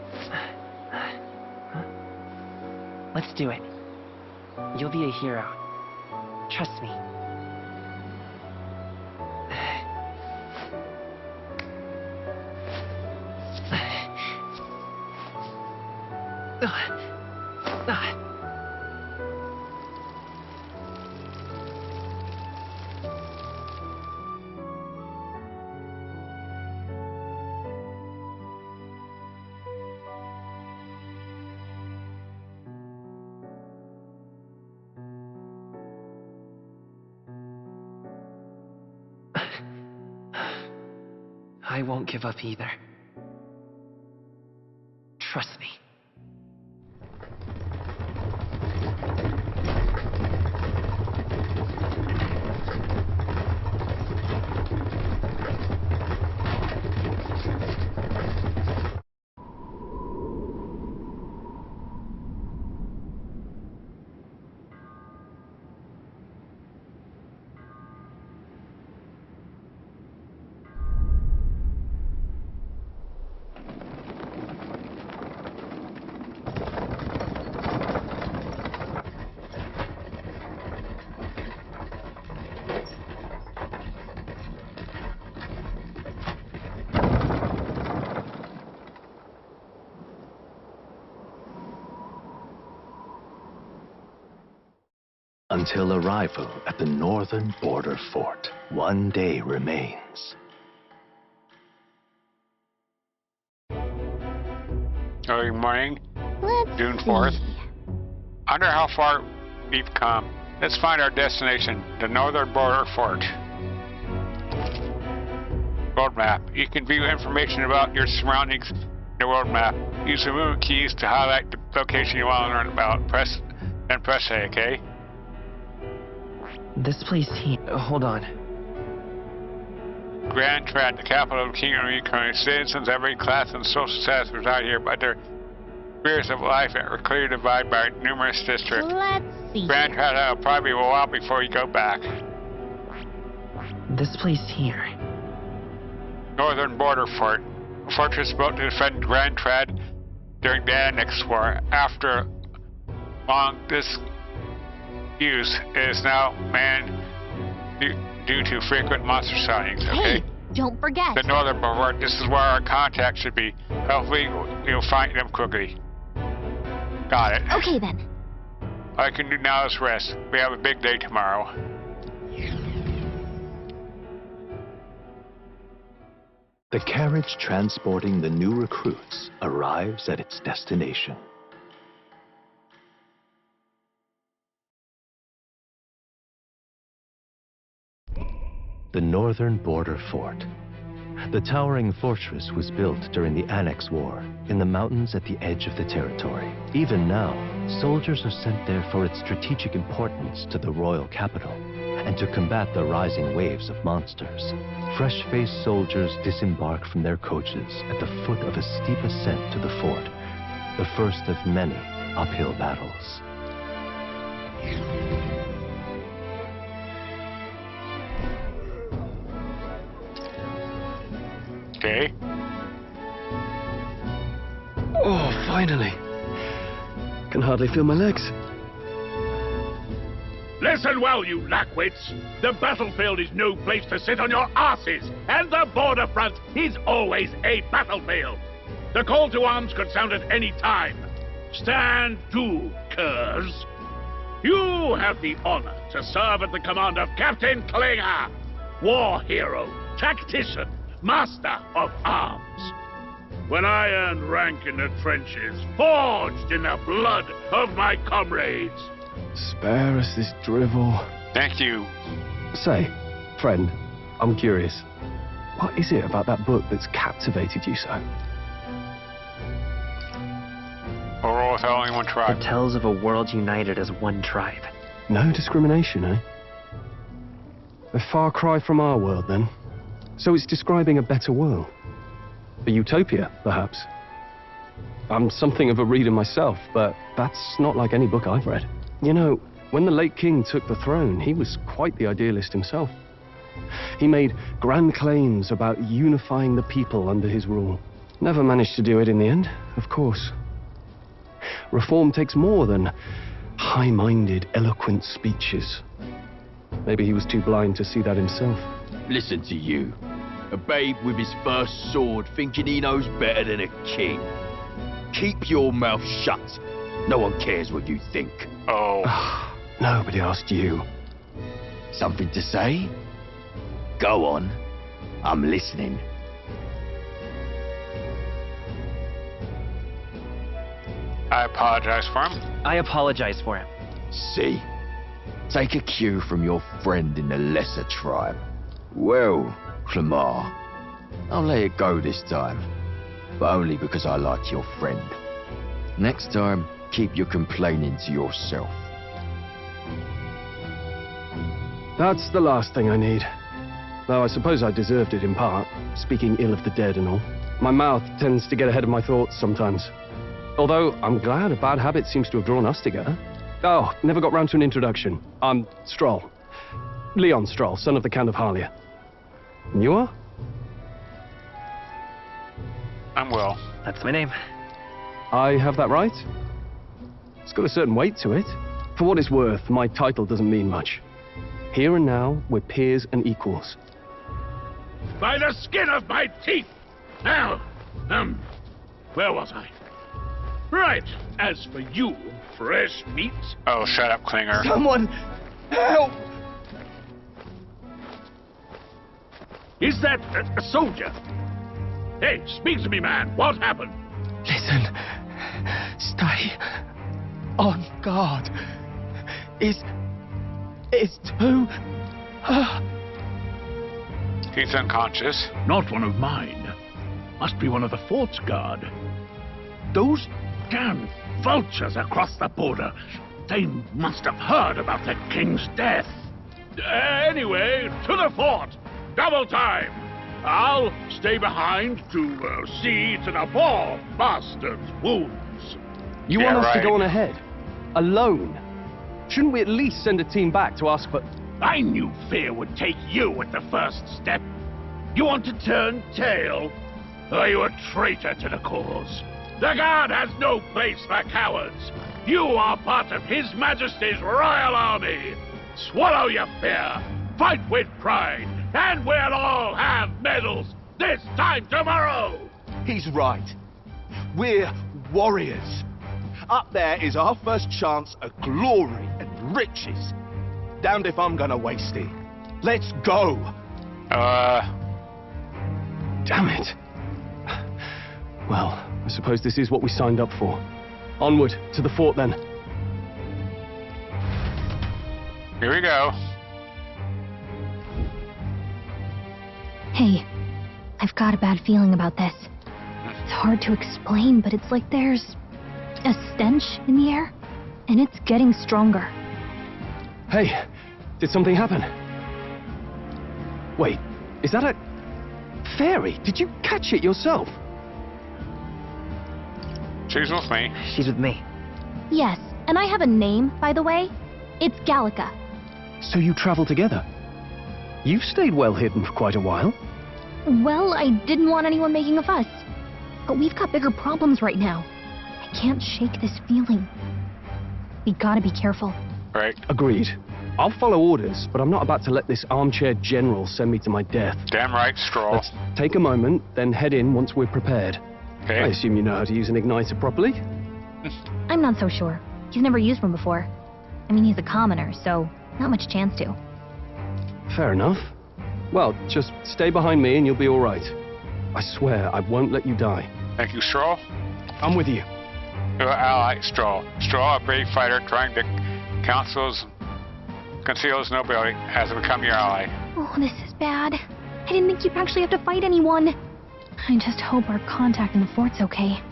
Let's do it. You'll be a hero. Trust me. I won't give up either. Trust me.
Until arrival at the northern border fort, one day remains.
Early morning, June 4th. I wonder how far we've come. Let's find our destination, the northern border fort. World map. You can view information about your surroundings in the world map. Use the move keys to highlight the location you want to learn about. Press A, okay?
This place here. Hold on.
Grand Trad, the capital of the Kingdom of Ukraine. Citizens of every class and social status reside here, but their spheres of life are clearly divided by numerous districts.
Let's see.
Grand Trad will probably be a while before you go back.
This place here.
Northern Border Fort. A fortress built to defend Grand Trad during the Annex War. After long disuse, it is now manned due to frequent monster sightings, okay?
Hey, don't forget.
The Northern Border Fort, this is where our contact should be. Hopefully, you'll find them quickly. Got it.
Okay, then.
All I can do now is rest. We have a big day tomorrow.
The carriage transporting the new recruits arrives at its destination. The northern border fort. The towering fortress was built during the Annex War in the mountains at the edge of the territory. Even now, soldiers are sent there for its strategic importance to the royal capital and to combat the rising waves of monsters. Fresh-faced soldiers disembark from their coaches at the foot of a steep ascent to the fort, the first of many uphill battles.
Okay.
Oh, finally. Can hardly feel my legs.
Listen well, you lackwits. The battlefield is no place to sit on your asses, and the border front is always a battlefield. The call to arms could sound at any time. Stand to, curs. You have the honor to serve at the command of Captain Klinger, war hero, tactician, master of arms. When I earned rank in the trenches, forged in the blood of my comrades.
Spare us this drivel.
Thank you.
Say, friend, I'm curious. What is it about that book that's captivated you so?
A roll with only one tribe.
It tells of a world united as one tribe.
No discrimination, eh? A far cry from our world, then. So it's describing a better world. A utopia, perhaps. I'm something of a reader myself, but that's not like any book I've read. You know, when the late king took the throne, he was quite the idealist himself. He made grand claims about unifying the people under his rule. Never managed to do it in the end, of course. Reform takes more than high-minded, eloquent speeches. Maybe he was too blind to see that himself.
Listen to you. A babe with his first sword thinking he knows better than a king. Keep your mouth shut. No one cares what you think.
Oh.
Nobody asked you.
Something to say? Go on. I'm listening.
I apologize for him.
I apologize for him.
See? Take a cue from your friend in the lesser tribe. Well, Clamar, I'll let it go this time. But only because I like your friend. Next time, keep your complaining to yourself.
That's the last thing I need. Though I suppose I deserved it in part, speaking ill of the dead and all. My mouth tends to get ahead of my thoughts sometimes. Although, I'm glad a bad habit seems to have drawn us together. Oh, never got round to an introduction. I'm Stroll. Leon Stroll, son of the Count of Harlia. And you are?
I'm Will.
That's my name.
I have that right? It's got a certain weight to it. For what it's worth, my title doesn't mean much. Here and now, we're peers and equals.
By the skin of my teeth! Now, where was I? Right. As for you, fresh meat.
Oh, shut up, Klinger.
Someone help!
Is that a soldier? Hey, speak to me, man. What happened?
Listen. Stay on guard. It's too...
He's unconscious.
Not one of mine. Must be one of the fort's guard. Those damn vultures across the border. They must have heard about the king's death. Anyway, to the fort. Double time. I'll stay behind to see to the poor bastard's wounds.
You want us to go on ahead? Alone? Shouldn't we at least send a team back to ask for...
I knew fear would take you at the first step. You want to turn tail? Are you a traitor to the cause? The Guard has no place for cowards. You are part of His Majesty's Royal Army. Swallow your fear. Fight with pride. And we'll all have medals this time tomorrow.
He's right. We're warriors. Up there is our first chance at glory and riches. Damned if I'm gonna waste it. Let's go.
Damn it. Well, I suppose this is what we signed up for. Onward, to the fort then.
Here we go.
Hey, I've got a bad feeling about this. It's hard to explain, but it's like there's a stench in the air, and it's getting stronger.
Hey, did something happen? Wait, is that a fairy? Did you catch it yourself?
She's with me.
She's with me.
Yes, and I have a name, by the way. It's Gallica.
So you travel together? You've stayed well hidden for quite a while.
Well, I didn't want anyone making a fuss. But we've got bigger problems right now. I can't shake this feeling. We gotta be careful.
Right.
Agreed. I'll follow orders, but I'm not about to let this armchair general send me to my death.
Damn right, Straw.
Let's take a moment, then head in once we're prepared.
Okay.
I assume you know how to use an igniter properly?
I'm not so sure. He's never used one before. I mean, he's a commoner, so not much chance to.
Fair enough. Well, just stay behind me and you'll be all right. I swear I won't let you die.
Thank you, Straw.
I'm with you.
Your ally, Straw. Straw, a brave fighter trying to conceal his nobility, has become your ally.
Oh, this is bad. I didn't think you'd actually have to fight anyone. I just hope our contact in the fort's okay.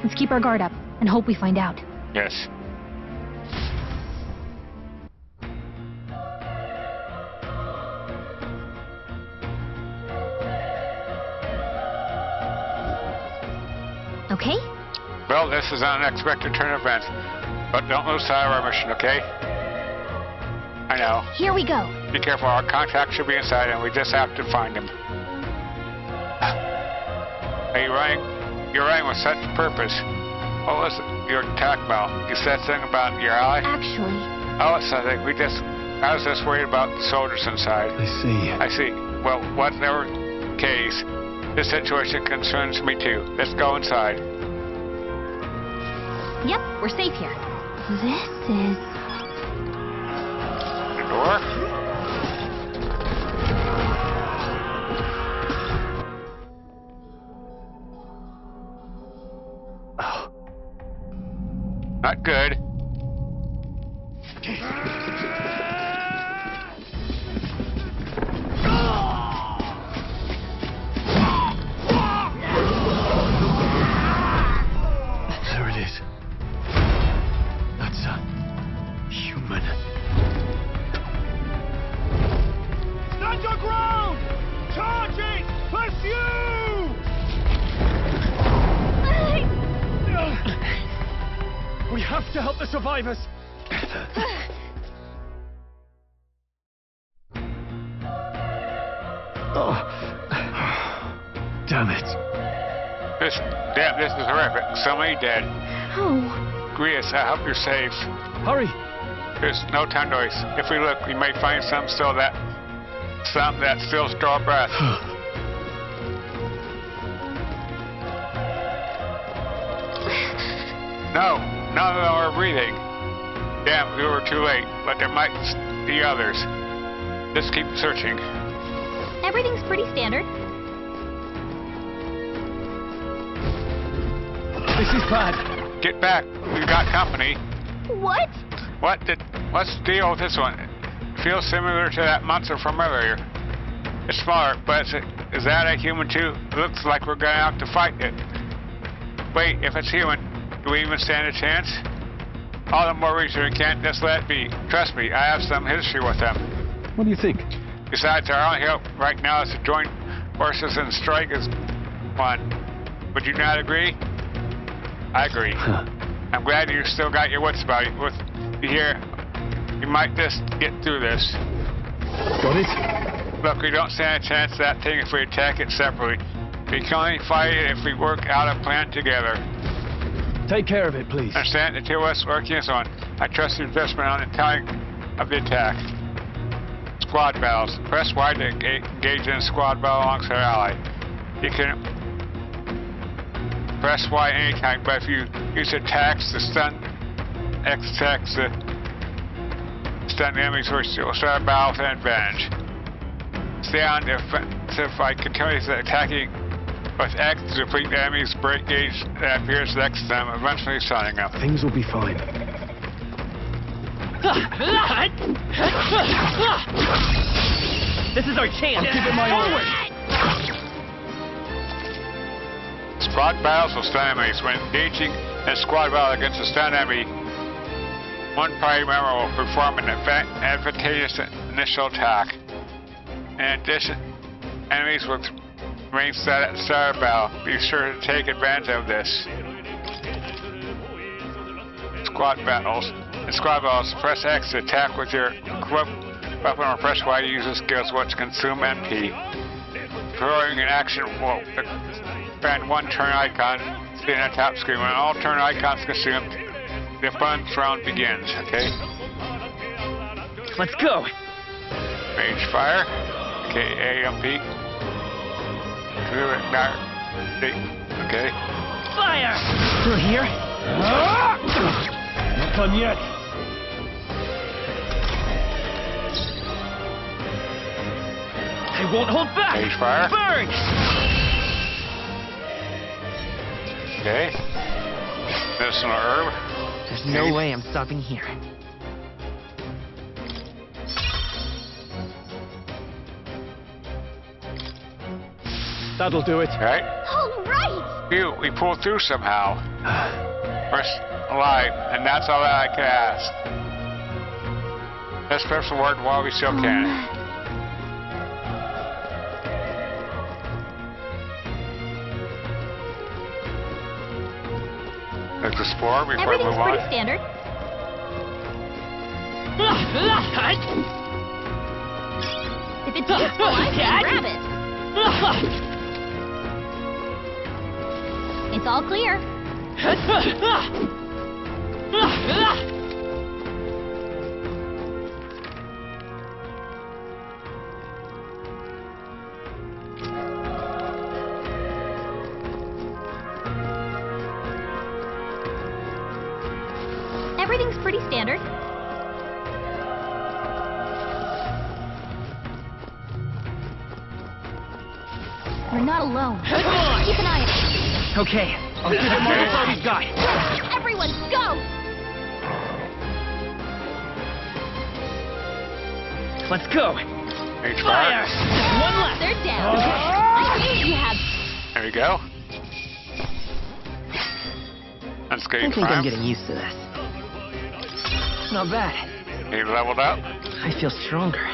Let's keep our guard up and hope we find out.
Yes.
Okay?
Well, this is an unexpected turn of events, but don't lose sight of our mission, okay? I know.
Here we go.
Be careful, our contact should be inside and we just have to find him. Are you running? You're running with such purpose. What was it you were talking about? You said something about your ally?
Actually...
Oh, it's nothing. I was just worried about the soldiers inside.
I
see. Well, whatever case, this situation concerns me too. Let's go inside.
Yep, we're safe here. This is...
The door? Not good.
There it is. That's a human.
Stand your ground! Charging! Pursue!
We have to help the survivors.
Damn it.
This is horrific. So many dead.
Oh.
Grius, I hope you're safe.
Hurry.
There's no time to waste. If we look, we may find some that still draw breath. No, none of them are breathing. Damn, we were too late, but there might be others. Just keep searching.
Everything's pretty standard.
This is bad.
Get back. We've got company.
What?
What's the deal with this one? It feels similar to that monster from earlier. It's smaller, but is that a human too? Looks like we're gonna have to fight it. Wait, if it's human, do we even stand a chance? All the more reason we can't just let it be. Trust me, I have some history with them.
What do you think?
Besides, our only hope right now is to join forces and strike as one. Would you not agree? I agree. I'm glad you still got your wits about you. With you here, you might just get through this.
Got it?
Look, we don't stand a chance at that thing if we attack it separately. We can only fight it if we work out a plan together.
Take care of it, please.
Understand? The two of us working as one. I trust your judgment on the timing of the attack. Squad battles. Press Y to engage in a squad battle alongside an ally. You can press Y anytime, but if you use attacks to stun X attacks to stun enemies, which will start a battle with an advantage. Stay on the offensive by continuously attacking with X to deplete the enemy's break gauge that appears next to them, eventually stunning them.
Things will be fine.
This is our chance.
I'll give it my all.
Squad battles will stun enemies. When engaging in a squad battle against a stun enemy, one party member will perform an advantageous initial attack. In addition, enemies will remain set at the start of battle. Be sure to take advantage of this. Squad battles. In squad battles, press X to attack with your weapon or press Y to use the skills which consume MP. Throwing an action will expand one turn icon seen on the top screen. When all turn icons consumed, the opponent's round begins, okay?
Let's go!
Range fire. Okay, AMP. Okay.
Fire! Through here?
Not done yet.
I won't hold back!
Range fire.
Burn!
Okay. Medicinal herb.
There's no way I'm stopping here.
That'll do it.
All right.
All right!
Phew, we pulled through somehow. First alive, and that's all that I can ask. Let's press forward while we still can. Let's explore before we move on.
Everything's pretty standard. If it's useful, I can grab it. It's all clear. Everything's pretty standard. We're not alone. Keep an eye on it.
Okay, I'll give it my all we've got.
Everyone, go!
Let's go!
Range
Fire!
fire.
One left!
They're down. I see what you have.
There we go.
I
Unscathed
think I'm
crime.
getting used to this. Not bad.
You leveled up.
I feel stronger.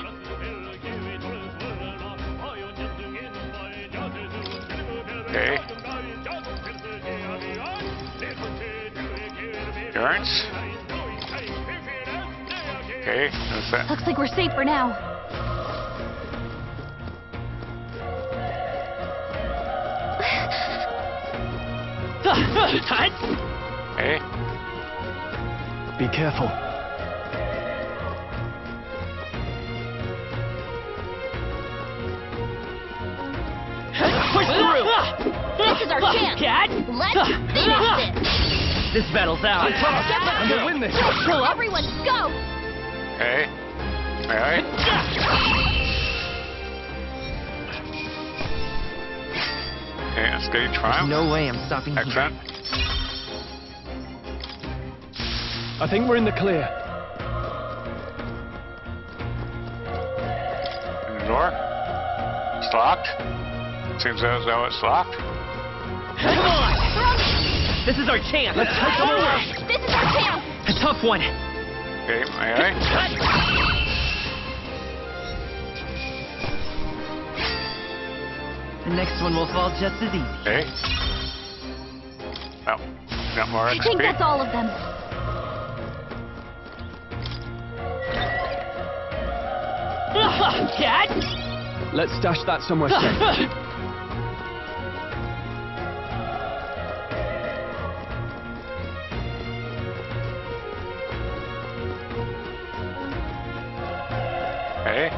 Okay. Endurance. Okay, that's that.
Looks like we're safe for now.
Okay.
Be careful.
Push through!
This is our chance.
Cat!
Let's finish this.
This battle's out.
I'm gonna win this.
Everyone, go!
Okay. Alright. Okay, let's get a triumph.
No way I'm stopping here.
Excellent.
I think we're in the clear.
The door. It's locked. Seems as though it's locked.
Come on! This is our chance.
Let's take them away.
This is our chance!
A tough one.
Okay, alright.
The next one will fall just as easy.
Okay. Oh, got more
I
XP.
think that's all of them.
Cat!
Let's stash that somewhere safe.
Okay.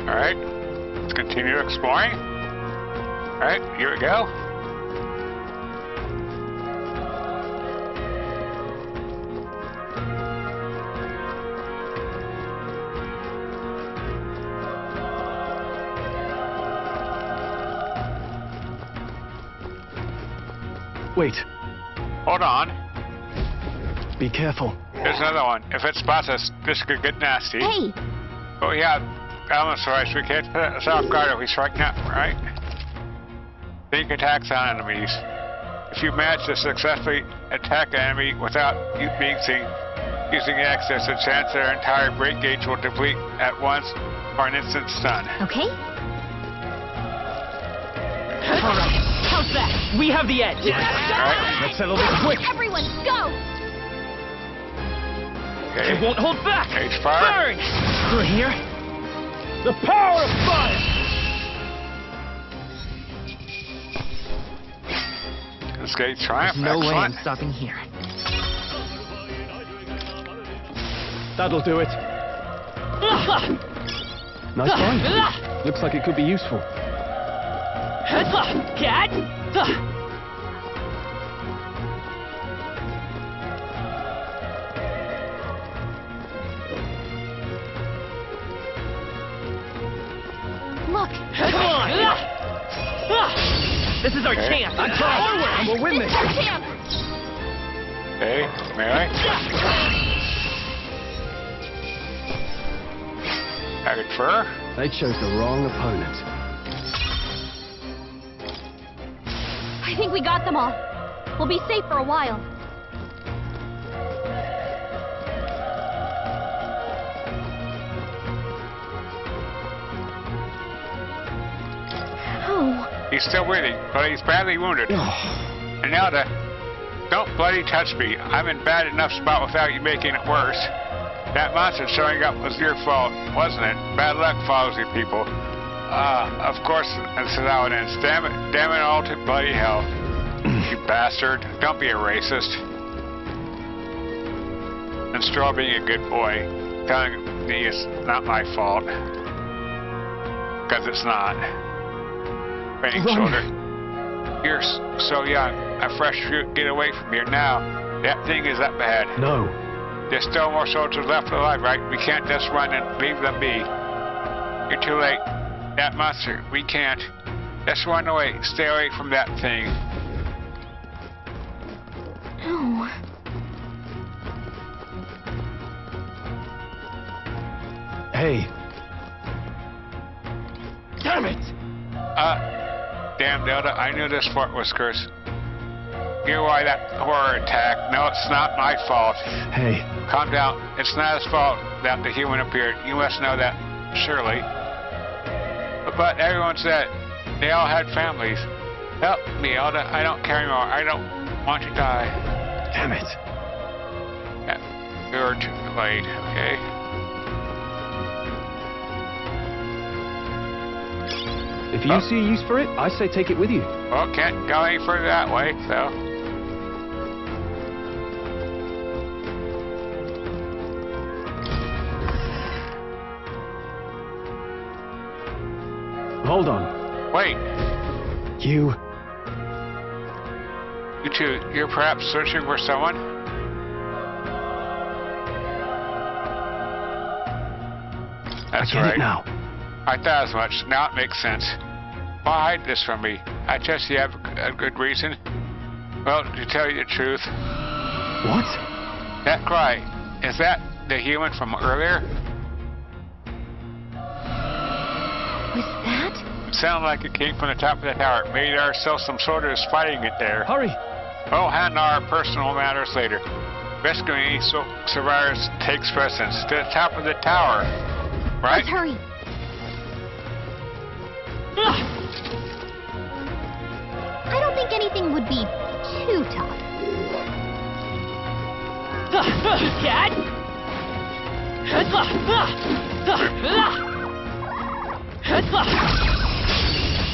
Alright, let's continue exploring. Alright, here we go.
Wait.
Hold on.
Be careful.
There's another one. If it spots us, this could get nasty.
Hey!
Oh yeah, Allosaurus, we can't put us off guard if we strike now, right? Sneak attacks on enemies. If you manage to successfully attack an enemy without you being seen, using X, there's a chance their entire break gauge will deplete at once for an instant stun.
Okay?
Alright, how's that? We have the edge.
Alright.
Let's settle this quick.
Everyone, go!
Okay.
It won't hold back.
H fire.
Burn! Through here.
The power of fire!
Escape triumph.
No way I'm
Excellent.
stopping here.
That'll do it. Nice find. Looks like it could be useful.
Cat!
Look!
Come on! This is our chance.
I'm forward, and we'll win
This
this.
is our chance!
Okay, may I? Packet fur.
They chose the wrong opponent.
I think we got them all. We'll be safe for a while. Oh.
He's still breathing, but he's badly wounded. And now don't bloody touch me. I'm in bad enough spot without you making it worse. That monster showing up was your fault, wasn't it? Bad luck follows you people. Of course, that's how it ends. Damn it all to bloody hell. You bastard. Don't be a racist. And Straw being a good boy, telling me it's not my fault. Because it's not. Fainting shoulder. You're so young. A fresh fruit. Get away from here now. That thing is that bad.
No.
There's still more soldiers left alive, right? We can't just run and leave them be. You're too late. That monster. We can't. Just run away. Stay away from that thing.
No.
Hey. Damn it!
Damn, Delta. I knew this fort was cursed. You're why that horror attack. No, it's not my fault.
Hey.
Calm down. It's not his fault that the human appeared. You must know that, surely. But everyone said they all had families. Help me, Elda. I don't care anymore. I don't want to die.
Damn it.
Yeah, you're too late, okay?
If you see a use for it, I say take it with you.
Well, can't go any further that way, so.
hold on.
Wait.
You
two, you're perhaps searching for someone? That's
I get
right.
it now.
I thought as much. Now it makes sense. Why hide this from me? I trust you have a good reason. Well, to tell you the truth.
What?
That cry, is that the human from earlier?
Was that?
It sounded like it came from the top of the tower. Maybe there are still some soldiers fighting it there.
Hurry!
We'll handle our personal matters later. Rescuing any survivors takes precedence. To the top of the tower, right?
Let's hurry. I don't think anything would be too tough.
Dad?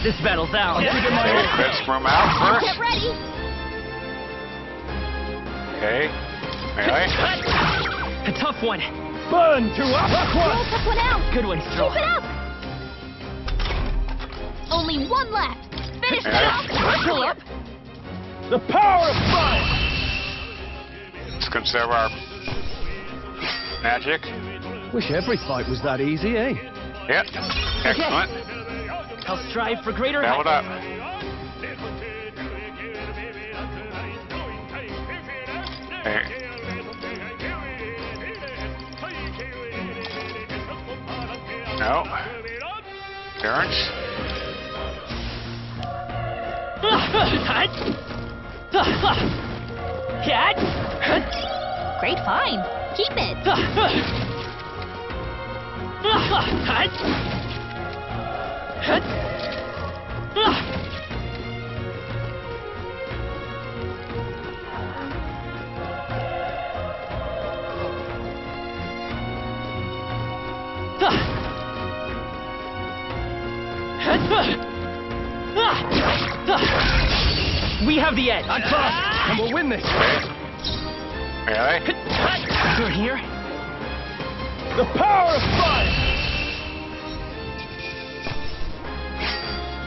This battle's out.
Let's from out first.
Get ready.
Okay. Melee.
A tough one.
Burn to up.
Roll took one out.
Good one, Stroll.
Keep it up. Only one left. Finish it off.
Pull up.
The power of fire.
Let's conserve our magic.
Wish every fight was that easy, eh?
Yep. Excellent.
I'll strive for greater
Leveled up. Hey. No. Terrence.
Great find. Keep it.
We have the edge.
I'm fast, and we'll win this.
Melee.
You're here.
The power of fire.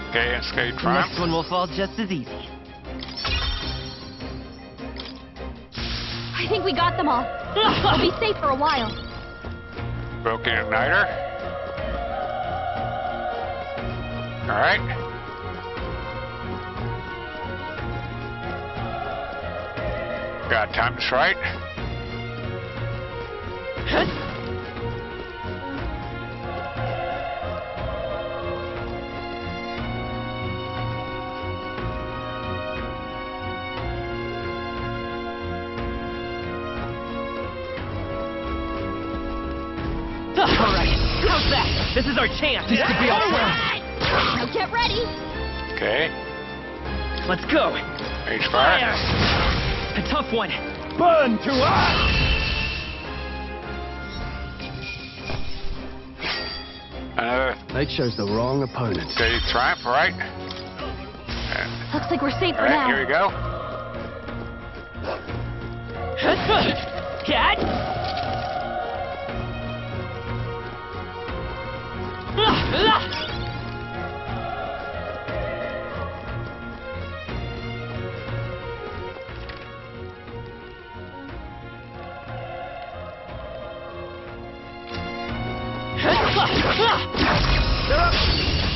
Okay, and skate
The
triumph.
next one will fall just as easy.
I think we got them all. We'll be safe for a while.
Broken igniter. Alright. Got time to strike.
Alright, how's that? This is our chance.
This could be our chance.
Now get ready.
Okay.
Let's go.
Mage fire.
A tough one.
Burn to up.
Another.
They chose the wrong opponent.
Steady triumph, right?
Looks like we're safe for
Alright,
now.
here we go.
Cat.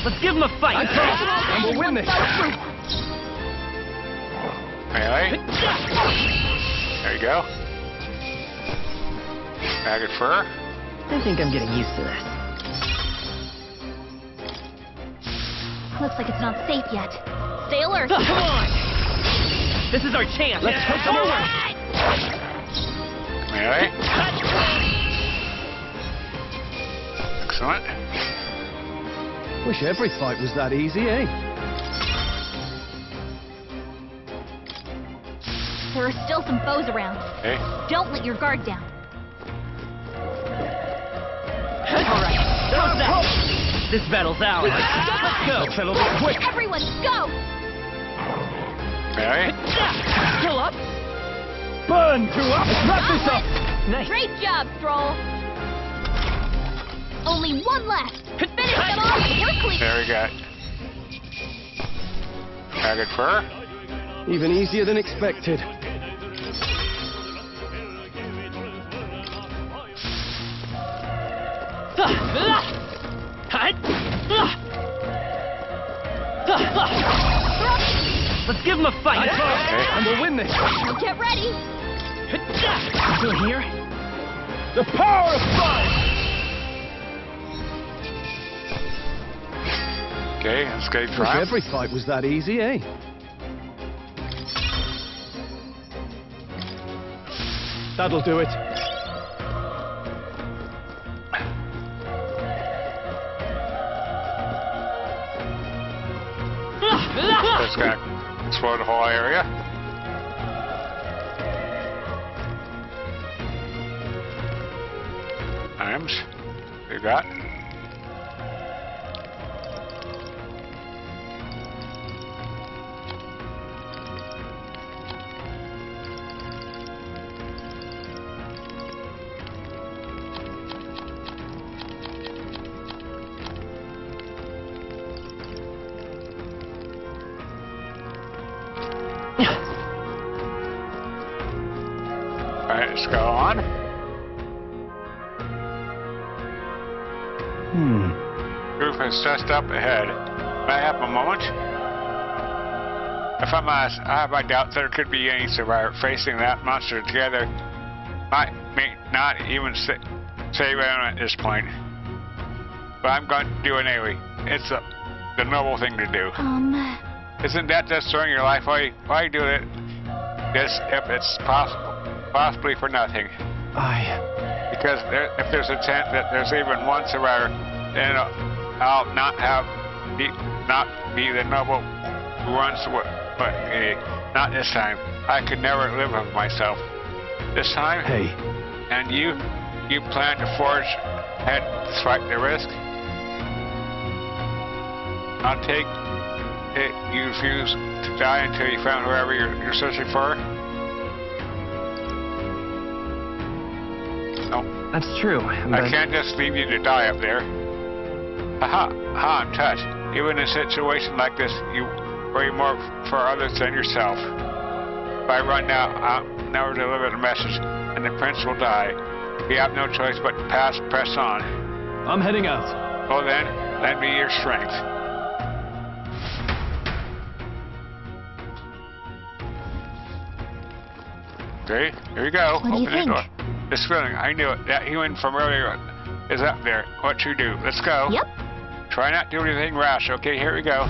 Let's give him a fight.
I'm fast, and we'll win this.
Melee. There you go. Maggot fur.
I think I'm getting used to this.
Looks like it's not safe yet. Stay alert.
Come on. This is our chance.
Let's push forward.
Melee. Excellent.
Wish every fight was that easy, eh?
There are still some foes around.
Okay.
Don't let your guard down.
Alright, how's that? This battle's ours. Let's go.
It'll be quick.
Everyone, go!
Melee.
Kill up.
Burn to up. Let's wrap this up.
Nice.
Great job, Stroll.
Only one left. Finish them off. We're clear.
There we go. Target fur.
Even easier than expected.
Let's give him a fight.
And we'll win this.
Now get ready.
Still here? The power of fire!
Okay, escape
Wish
trap.
every fight was that easy, eh? That'll do it.
Just gonna explode the whole area. Items. You got? Alright, let's go on. Roof is just up ahead. May I have a moment? If I'm honest, I have my doubts there could be any survivor facing that monster together. Might not even save anyone at this point. But I'm going to do it anyway. It's the noble thing to do. Isn't that just throwing your life away? Why do it? Just if it's possibly for nothing. Because if there's a chance that there's even one survivor, then I'll not be the noble who runs with, but not this time. I could never live with myself. This time,
hey,
and you plan to forge ahead despite the risk. I'll take it. You refuse to die until you found whoever you're searching for. No,
that's true.
I can't just leave you to die up there. I'm touched. Even in a situation like this, you worry more for others than yourself. If I run now, I'll never deliver the message, and the prince will die. We have no choice but to press on.
I'm heading out.
Well then, lend me your strength. Okay, here we go.
What do you
Open the
think?
door. This feeling, I knew it. That human from earlier is up there. What you do? Let's go.
Yep.
Try not to do anything rash. Okay, here we go.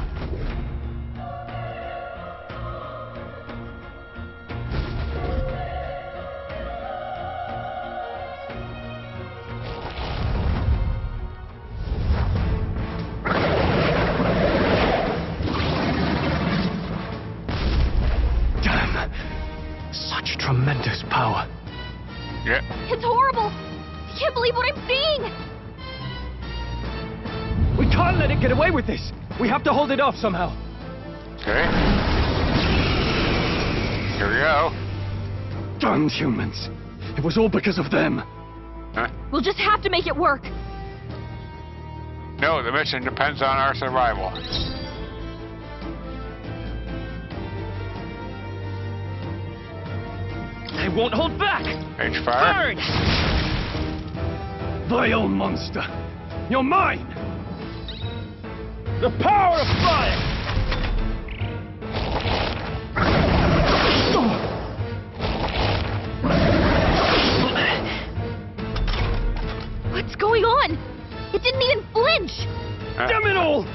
Damn. Such tremendous power.
Yeah.
It's horrible. I can't believe what I'm seeing.
We can't let it get away with this. We have to hold it off somehow.
Okay. Here we go.
Damned humans. It was all because of them.
Huh?
We'll just have to make it work.
No, the mission depends on our survival.
I won't hold back.
H-fire.
Burn!
Vile monster. You're mine.
The power of fire!
What's going on? It didn't even flinch.
Damn it all!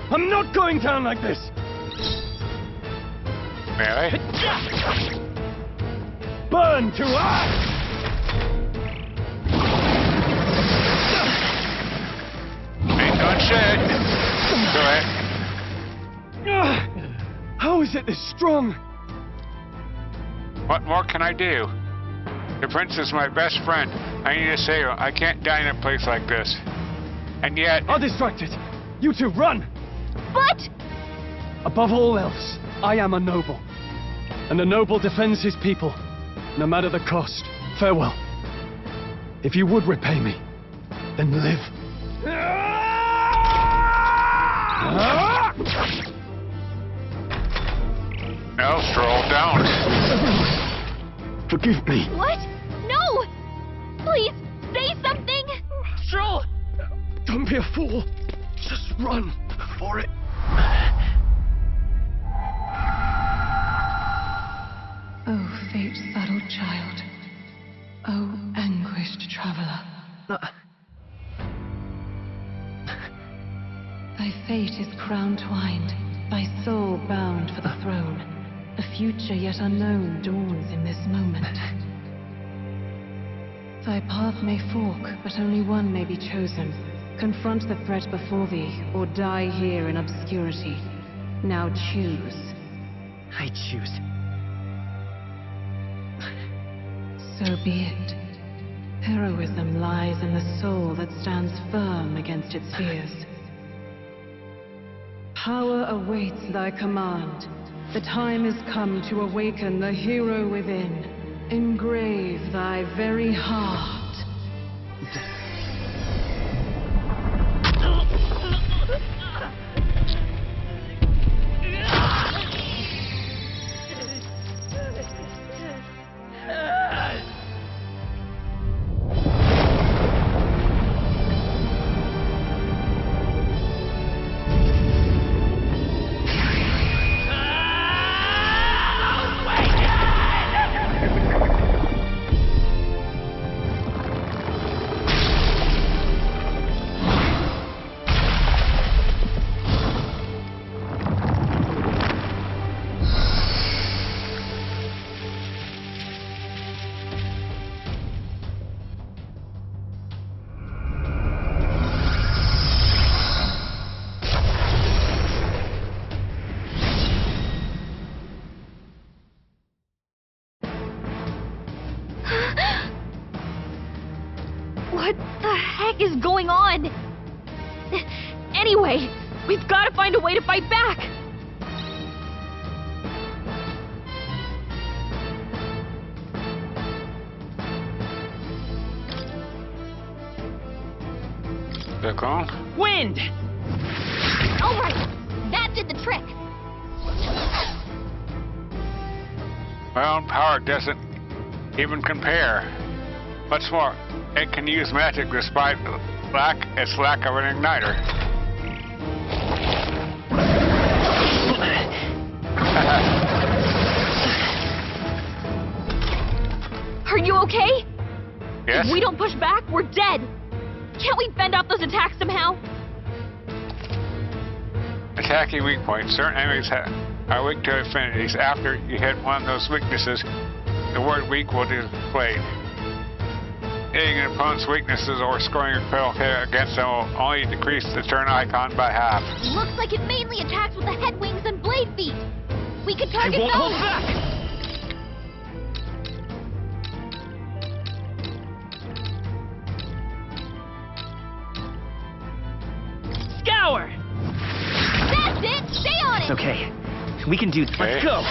I'm not going down like this.
Melee.
Burn to ash!
Ain't doing shit. Go ahead.
How is it this strong?
What more can I do? The prince is my best friend. I need to save him. I can't die in a place like this. And yet...
I'll distract it. You two, run!
But...
Above all else, I am a noble. And a noble defends his people, no matter the cost. Farewell. If you would repay me, then live
Now stroll down.
Forgive me.
What? No! Please, say something!
Stroll! Don't be a fool. Just run for it.
Oh, fate-saddled child. Oh, anguished traveler. Thy fate is crown-twined, thy soul bound for the throne. A future yet unknown dawns in this moment. Thy path may fork, but only one may be chosen. Confront the threat before thee, or die here in obscurity. Now choose.
I choose.
So be it. Heroism lies in the soul that stands firm against its fears. Power awaits thy command. The time is come to awaken the hero within. Engrave thy very heart.
What the heck is going on? Anyway, we've got to find a way to fight back.
They're gone?
Wind! All right, that did the trick.
My own power doesn't even compare. What's more, it can use magic despite its lack of an igniter.
Are you okay?
Yes?
If we don't push back, we're dead. Can't we fend off those attacks somehow?
Attacking weak points. Certain enemies are weak to affinities. After you hit one of those weaknesses, the word weak will be displayed. Hitting an opponent's weaknesses or scoring a critical hit against them will only decrease the turn icon by half.
Looks like it mainly attacks with the head wings and blade feet. We could target those.
Hold back!
Scour! That's it! Stay on it!
Okay. We can do this.
Okay.
Let's go!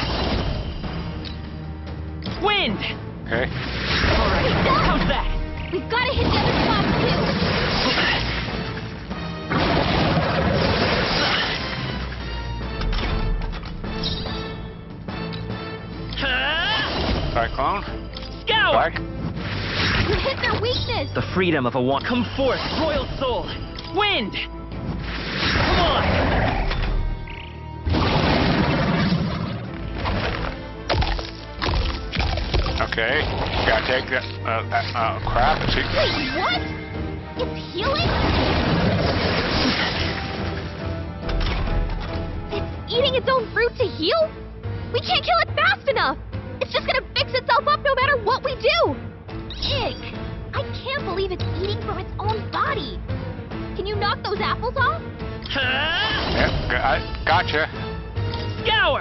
Wind!
Okay.
Alright, how's that? We've got to hit the other spots too!
Cyclone?
Scour!
Back.
You hit their weakness!
The freedom of a want.
Come forth, Royal Soul! Wind! Come on!
Okay. Gotta take that crap. See?
Wait, what? It's healing? It's eating its own fruit to heal? We can't kill it fast enough! It's just gonna fix itself up no matter what we do! Ick! I can't believe it's eating from its own body! Can you knock those apples off?
Yep, I gotcha.
Scour!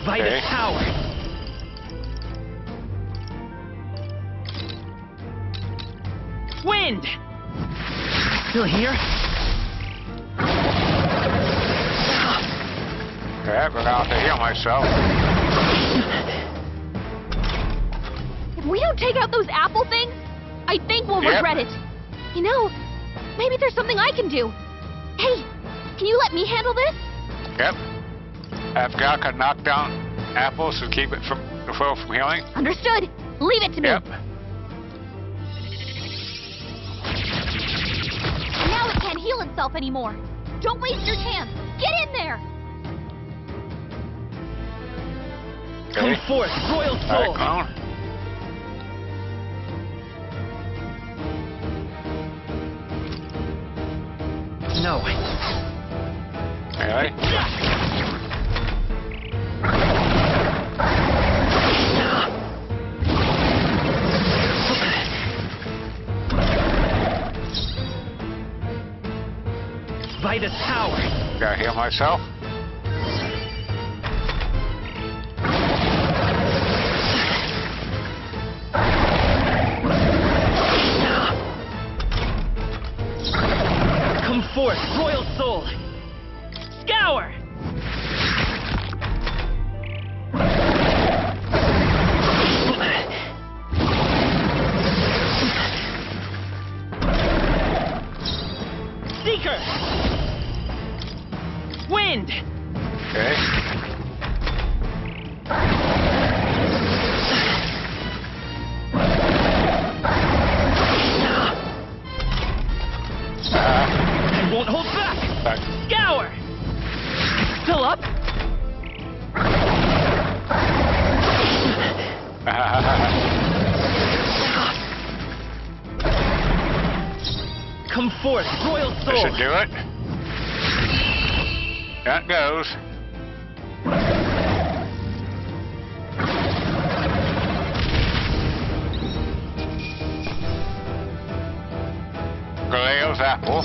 By the power!
Wind!
Still here?
Okay. I forgot to heal myself.
If we don't take out those apple things, I think we'll regret it. You know, maybe there's something I can do. Hey, can you let me handle this?
Yep. I've got knock down apples to keep it from healing.
Understood. Leave it to me.
Yep.
Now it can't heal itself anymore. Don't waste your chance. Get in there.
Okay.
Come forth, royal soul.
All right, clone.
No.
Really?
Vitus power.
Gotta heal myself.
Come forth, royal soul. Scour. Seeker. Wind.
Okay.
I won't hold back. Scour. Fill up. Come forth, royal soul.
This should do it. That goes. Galeo's apple.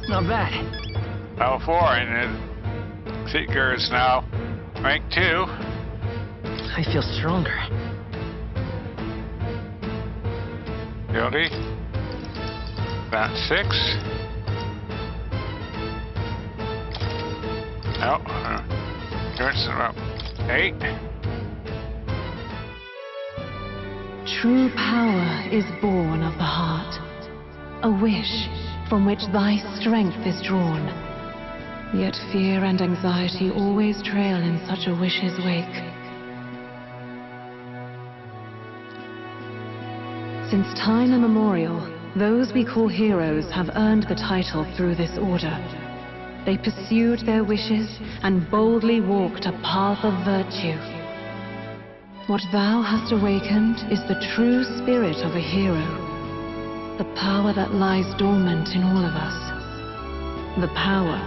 Not bad.
Level 4, and the Seeker is now rank 2.
I feel stronger.
Guilty. That's 6. No. Endurance about 8.
True power is born of the heart, a wish from which thy strength is drawn. Yet fear and anxiety always trail in such a wish's wake. Since time immemorial, those we call heroes have earned the title through this order. They pursued their wishes and boldly walked a path of virtue. What thou hast awakened is the true spirit of a hero, the power that lies dormant in all of us, the power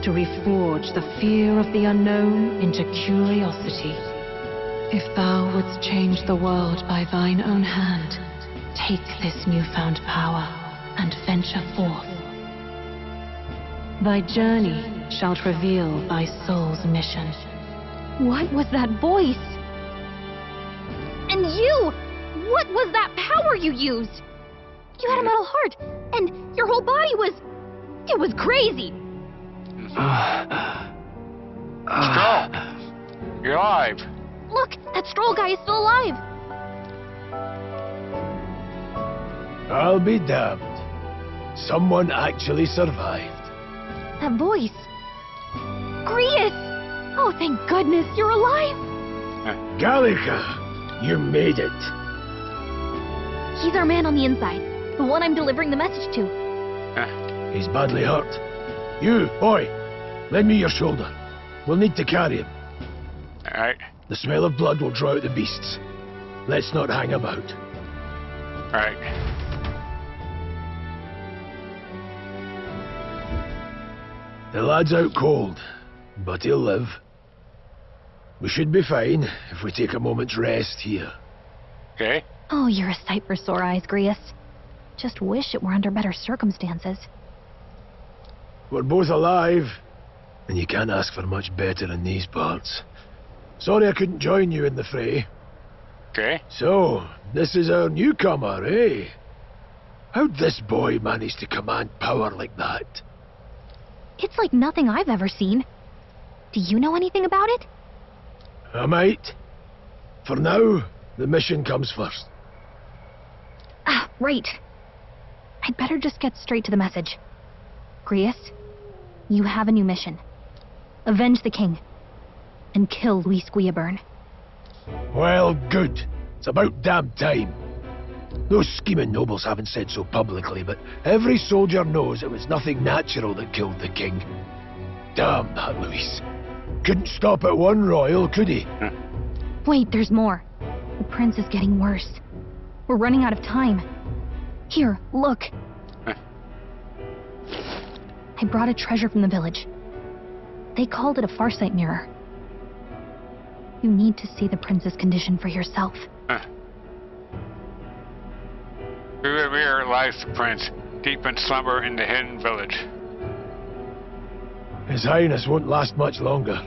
to reforge the fear of the unknown into curiosity. If thou wouldst change the world by thine own hand, take this newfound power and venture forth. Thy journey shalt reveal thy soul's mission.
What was that voice? And you! What was that power you used? You had a metal heart, and your whole body was... It was crazy!
Stroll! You're alive!
Look, that Stroll guy is still alive!
I'll be damned. Someone actually survived.
That voice... Grius! Oh, thank goodness, you're alive!
Gallica, you made it.
He's our man on the inside, the one I'm delivering the message to.
He's badly hurt. You, boy, lend me your shoulder. We'll need to carry him.
Alright.
The smell of blood will draw out the beasts. Let's not hang about.
Alright.
The lad's out cold, but he'll live. We should be fine if we take a moment's rest here.
Okay.
Oh, you're a sight for sore eyes, Grius. Just wish it were under better circumstances.
We're both alive, and you can't ask for much better in these parts. Sorry I couldn't join you in the fray.
Okay.
So, this is our newcomer, eh? How'd this boy manage to command power like that?
It's like nothing I've ever seen. Do you know anything about it?
I might. For now, the mission comes first.
Ah, right. I'd better just get straight to the message. Grius, you have a new mission. Avenge the king. And kill Luis Guillaburn.
Well, good. It's about damn time. Those scheming nobles haven't said so publicly, but every soldier knows it was nothing natural that killed the king. Damn that Luis. Couldn't stop at one royal, could he?
Wait, there's more. The prince is getting worse. We're running out of time. Here, look. I brought a treasure from the village. They called it a farsight mirror. You need to see the prince's condition for yourself.
Through the mirror lies the prince, deep in slumber in the hidden village.
His Highness won't last much longer.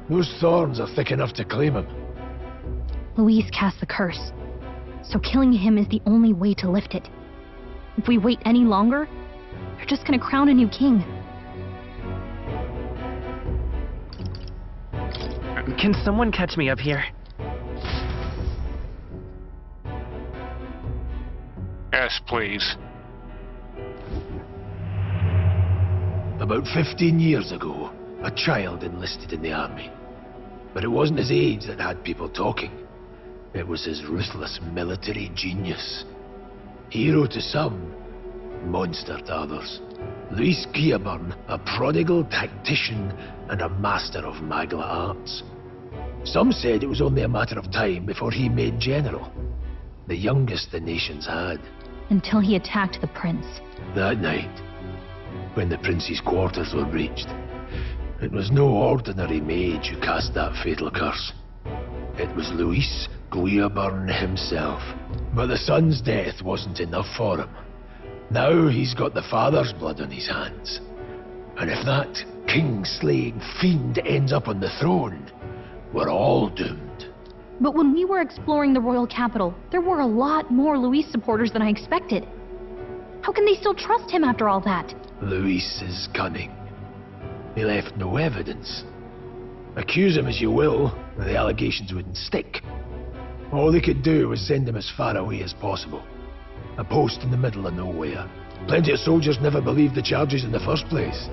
Those thorns are thick enough to claim him.
Luis cast the curse, so killing him is the only way to lift it. If we wait any longer, they're just gonna crown a new king.
Can someone catch me up here?
Yes, please.
About 15 years ago, a child enlisted in the army. But it wasn't his age that had people talking. It was his ruthless military genius. Hero to some, monster to others. Luis Guillaburn, a prodigal tactician and a master of Magla arts. Some said it was only a matter of time before he made general. The youngest the nations had.
Until he attacked the prince.
That night, when the prince's quarters were breached, it was no ordinary mage who cast that fatal curse. It was Luis Guillaburn himself. But the son's death wasn't enough for him. Now he's got the father's blood on his hands. And if that king-slaying fiend ends up on the throne, we're all doomed.
But when we were exploring the royal capital, there were a lot more Luis supporters than I expected. How can they still trust him after all that?
Luis is cunning. He left no evidence. Accuse him as you will, the allegations wouldn't stick. All they could do was send him as far away as possible. A post in the middle of nowhere. Plenty of soldiers never believed the charges in the first place.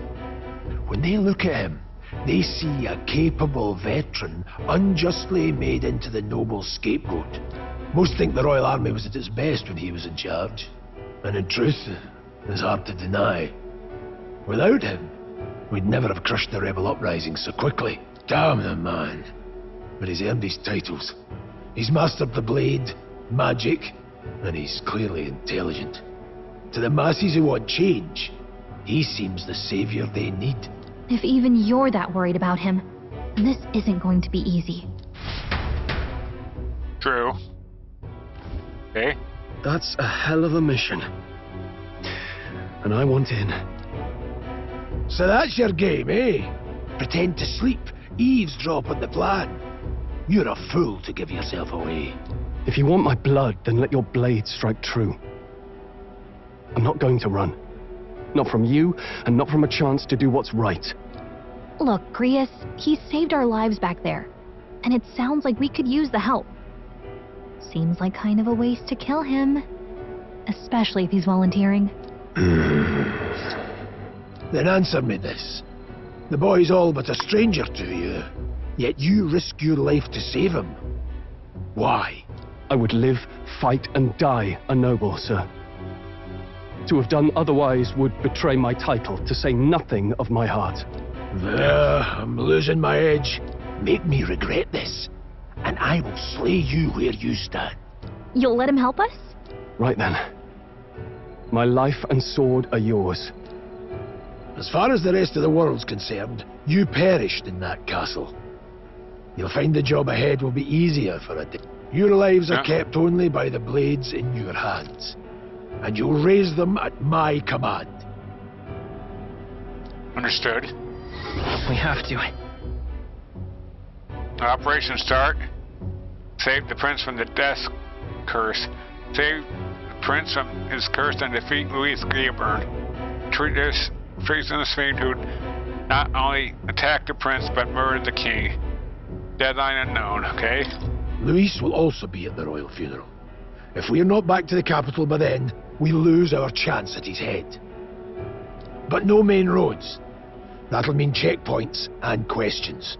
When they look at him, they see a capable veteran unjustly made into the noble scapegoat. Most think the Royal Army was at its best when he was in charge. And in truth, it's hard to deny. Without him, we'd never have crushed the rebel uprising so quickly. Damn the man. But he's earned his titles. He's mastered the blade, magic, and he's clearly intelligent. To the masses who want change, he seems the savior they need.
If even you're that worried about him, this isn't going to be easy.
True. Okay.
That's a hell of a mission. And I want in.
So that's your game, eh? Pretend to sleep, eavesdrop on the plan. You're a fool to give yourself away.
If you want my blood, then let your blade strike true. I'm not going to run. Not from you, and not from a chance to do what's right.
Look, Grius, he saved our lives back there. And it sounds like we could use the help. Seems like kind of a waste to kill him. Especially if he's volunteering.
Then answer me this. The boy's all but a stranger to you, yet you risk your life to save him. Why?
I would live, fight, and die a noble, sir. To have done otherwise would betray my title, to say nothing of my heart.
There, I'm losing my edge. Make me regret this, and I will slay you where you stand.
You'll let him help us?
Right then. My life and sword are yours.
As far as the rest of the world's concerned, you perished in that castle. You'll find the job ahead will be easier for a day. Your lives are kept only by the blades in your hands, and you'll raise them at my command.
Understood.
We have to.
Operation start. Save the prince from the death curse. Save the prince from his curse and defeat Luis Guillaburn. Treat this treasonous fiend who Not only attack the prince, but murder the king. Deadline unknown, okay?
Luis will also be at the royal funeral. If we're not back to the capital by then, we lose our chance at his head. But no main roads. That'll mean checkpoints and questions.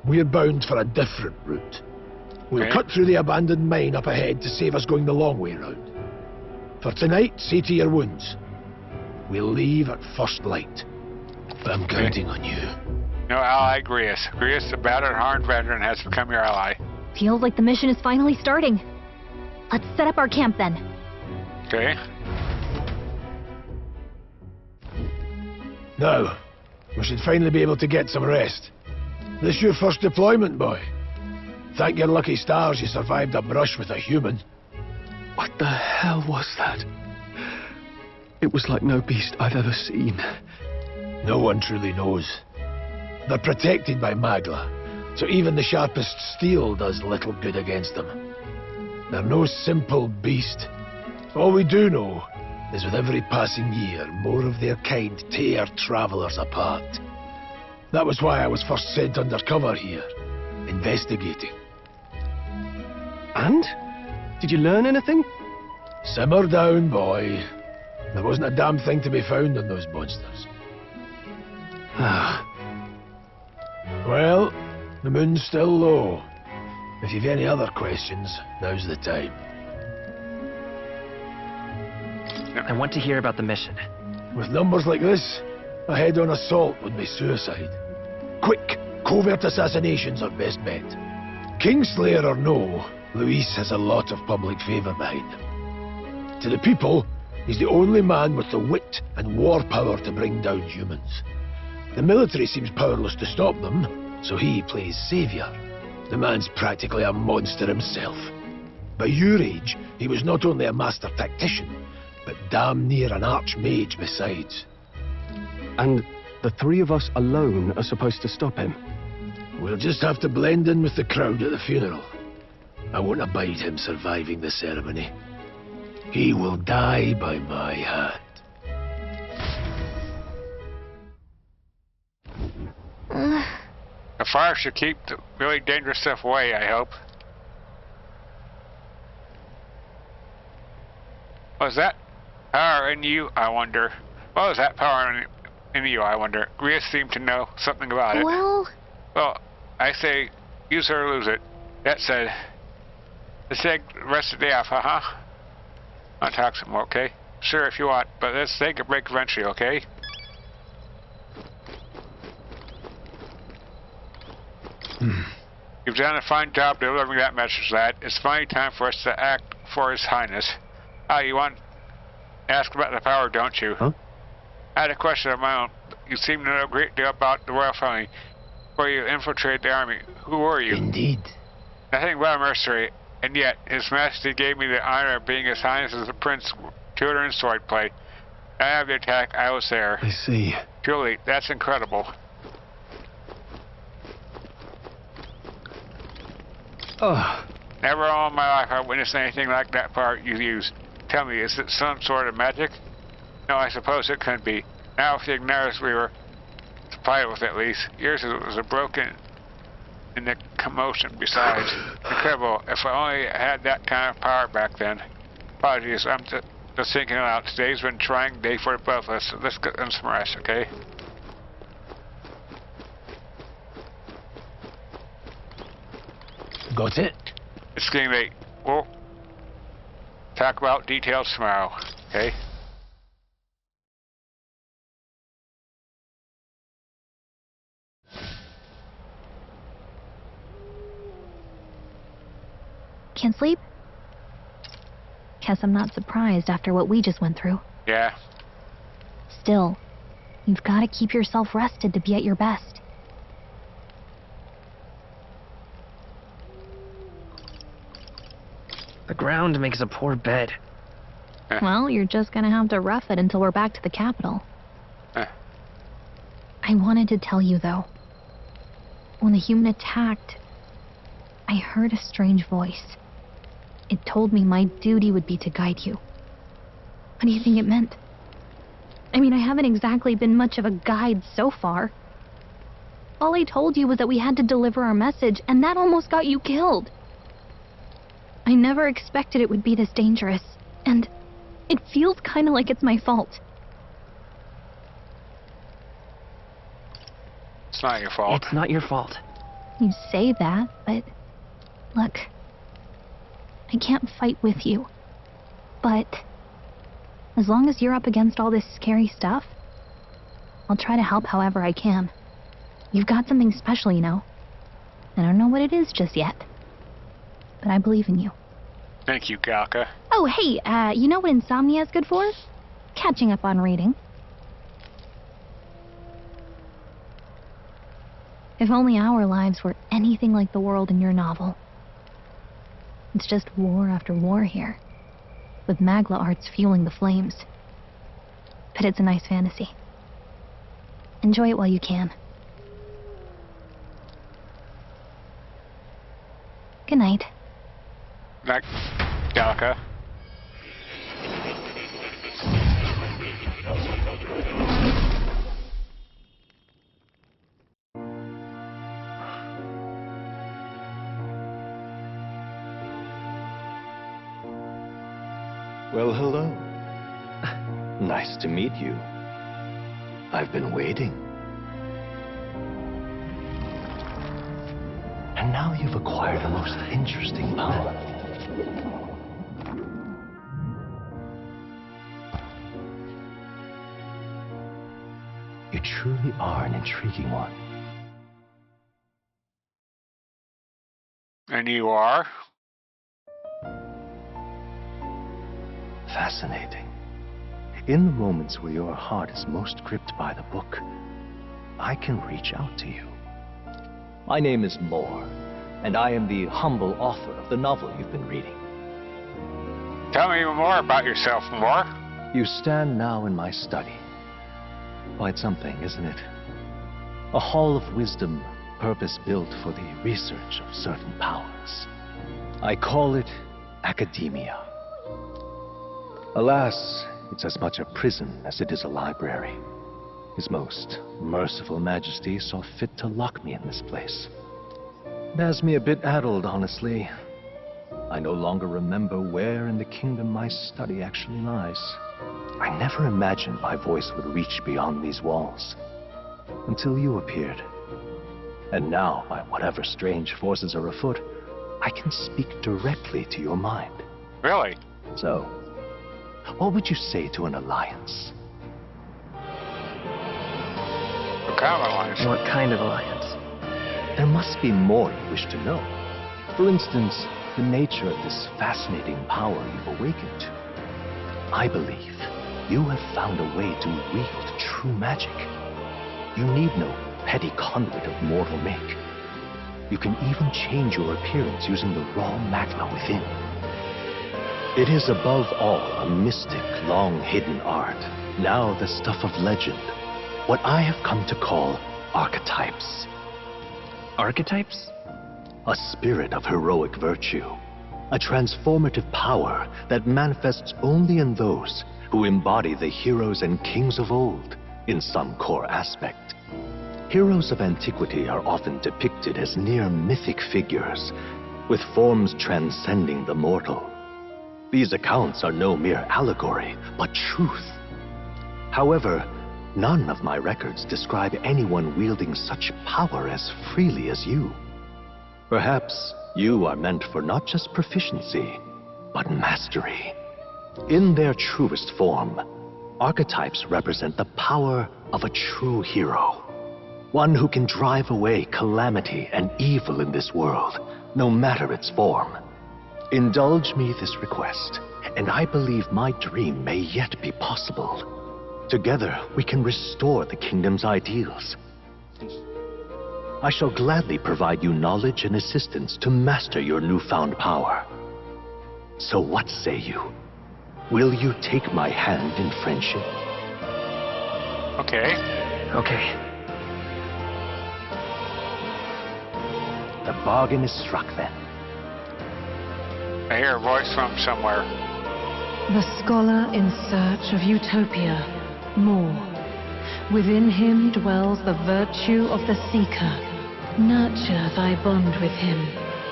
We're bound for a different route. We'll cut through the abandoned mine up ahead to save us going the long way round. For tonight, see to your wounds. We'll leave at first light. I'm counting on you.
No ally, Grius. Grius, the battered, harmed veteran, has become your ally.
Feels like the mission is finally starting. Let's set up our camp then.
Okay.
Now, we should finally be able to get some rest. This your first deployment, boy? Thank your lucky stars you survived a brush with a human.
What the hell was that? It was like no beast I've ever seen.
No one truly knows. They're protected by Magla, so even the sharpest steel does little good against them. They're no simple beast. All we do know is with every passing year, more of their kind tear travelers apart. That was why I was first sent undercover here, investigating.
And? Did you learn anything?
Simmer down, boy. There wasn't a damn thing to be found on those monsters. Well, the moon's still low. If you've any other questions, now's the time.
I want to hear about the mission.
With numbers like this, a head-on assault would be suicide. Quick, covert assassinations are best bet. Kingslayer or no, Luis has a lot of public favour behind him. To the people, he's the only man with the wit and war power to bring down humans. The military seems powerless to stop them, so he plays saviour. The man's practically a monster himself. By your age, he was not only a master tactician, but damn near an archmage besides.
And the three of us alone are supposed to stop him?
We'll just have to blend in with the crowd at the funeral. I won't abide him surviving the ceremony. He will die by my hand.
The fire should keep the really dangerous stuff away, I hope. Was that power in you, I wonder? What was that power in you, I wonder? Grius seemed to know something about it.
Well,
I say, use it or lose it. That said, let's take the rest of the day off, huh? I'll talk some more, okay? Sure, if you want, but let's take a break eventually, okay? You've done a fine job delivering that message, lad. It's finally time for us to act for His Highness. You want to ask about the power, don't you?
Huh?
I had a question of my own. You seem to know a great deal about the royal family. Before you infiltrated the army, who were you?
Indeed.
Nothing but a mercenary, and yet His Majesty gave me the honor of being His Highness as a prince, tutor in swordplay. I of the attack, I was there.
I see.
Truly, that's incredible. Never all my life have I witnessed anything like that power you used. Tell me, is it some sort of magic? No, I suppose it could be. Now with the Ignaris we were supplied with at least. Yours was a broken in the commotion besides. Incredible. If I only had that kind of power back then. Apologies, I'm just thinking out. Today's been a trying day for both of us, so let's get them some rest, okay?
Got it?
It's getting late. We'll talk about details tomorrow, okay?
Can't sleep? Guess I'm not surprised after what we just went through.
Yeah.
Still, you've got to keep yourself rested to be at your best.
The ground makes a poor bed.
Well, you're just gonna have to rough it until we're back to the capital. I wanted to tell you, though. When the human attacked, I heard a strange voice. It told me my duty would be to guide you. What do you think it meant? I mean, I haven't exactly been much of a guide so far. All I told you was that we had to deliver our message, and that almost got you killed. I never expected it would be this dangerous, and it feels kind of like it's my fault.
It's not your fault.
It's not your fault.
You say that, but look, I can't fight with you. But as long as you're up against all this scary stuff, I'll try to help however I can. You've got something special, you know. I don't know what it is just yet, but I believe in you.
Thank you, Galka.
Oh, hey, you know what insomnia is good for? Catching up on reading. If only our lives were anything like the world in your novel. It's just war after war here, with Magla arts fueling the flames. But it's a nice fantasy. Enjoy it while you can. Good night.
Night, Galka.
Well, hello. Nice to meet you. I've been waiting. And now you've acquired a most interesting power. You truly are an intriguing one.
And you are?
Fascinating. In the moments where your heart is most gripped by the book, I can reach out to you. My name is Moore, and I am the humble author of the novel you've been reading.
Tell me more about yourself, Moore.
You stand now in my study. Quite something, isn't it? A hall of wisdom, purpose-built for the research of certain powers. I call it academia. Alas, it's as much a prison as it is a library. His most merciful majesty saw fit to lock me in this place. It has me a bit addled, honestly. I no longer remember where in the kingdom my study actually lies. I never imagined my voice would reach beyond these walls, until you appeared. And now, by whatever strange forces are afoot, I can speak directly to your mind.
Really?
So, what would you say to an alliance?
What kind of alliance?
What kind of alliance?
There must be more you wish to know. For instance, the nature of this fascinating power you've awakened to. I believe you have found a way to wield true magic. You need no petty conduit of mortal make. You can even change your appearance using the raw magma within. It is above all a mystic, long-hidden art, now the stuff of legend, what I have come to call archetypes.
Archetypes?
A spirit of heroic virtue, a transformative power that manifests only in those who embody the heroes and kings of old in some core aspect. Heroes of antiquity are often depicted as near mythic figures, with forms transcending the mortal. These accounts are no mere allegory, but truth. However, none of my records describe anyone wielding such power as freely as you. Perhaps you are meant for not just proficiency, but mastery. In their truest form, archetypes represent the power of a true hero. One who can drive away calamity and evil in this world, no matter its form. Indulge me this request, and I believe my dream may yet be possible. Together, we can restore the kingdom's ideals. I shall gladly provide you knowledge and assistance to master your newfound power. So what say you? Will you take my hand in friendship?
Okay.
Okay.
The bargain is struck then.
I hear a voice from somewhere.
The scholar in search of utopia. More. Within him dwells the virtue of the Seeker. Nurture thy bond with him,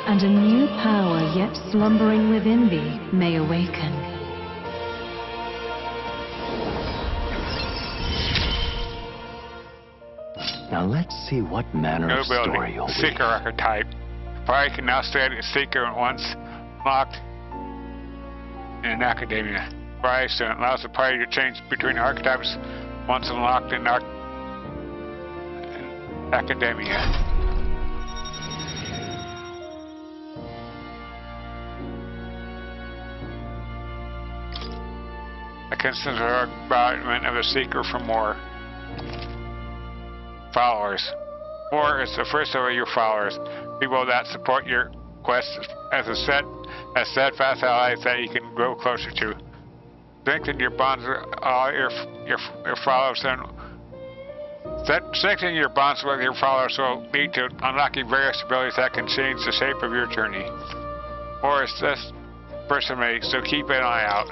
and a new power yet slumbering within thee may awaken.
Now let's see what manner of story you'll
Seeker archetype. Party can now stay at Seeker once locked in Academia. Party soon allows the party to change between archetypes once unlocked in Academia. I consider embodiment of the Seeker for more followers. More is the first of your followers, people that support your quest as steadfast allies that you can grow closer to. Strengthen your bonds with all your followers, and strengthening your bonds with your followers will lead to unlocking various abilities that can change the shape of your journey. More is this person made, so keep an eye out.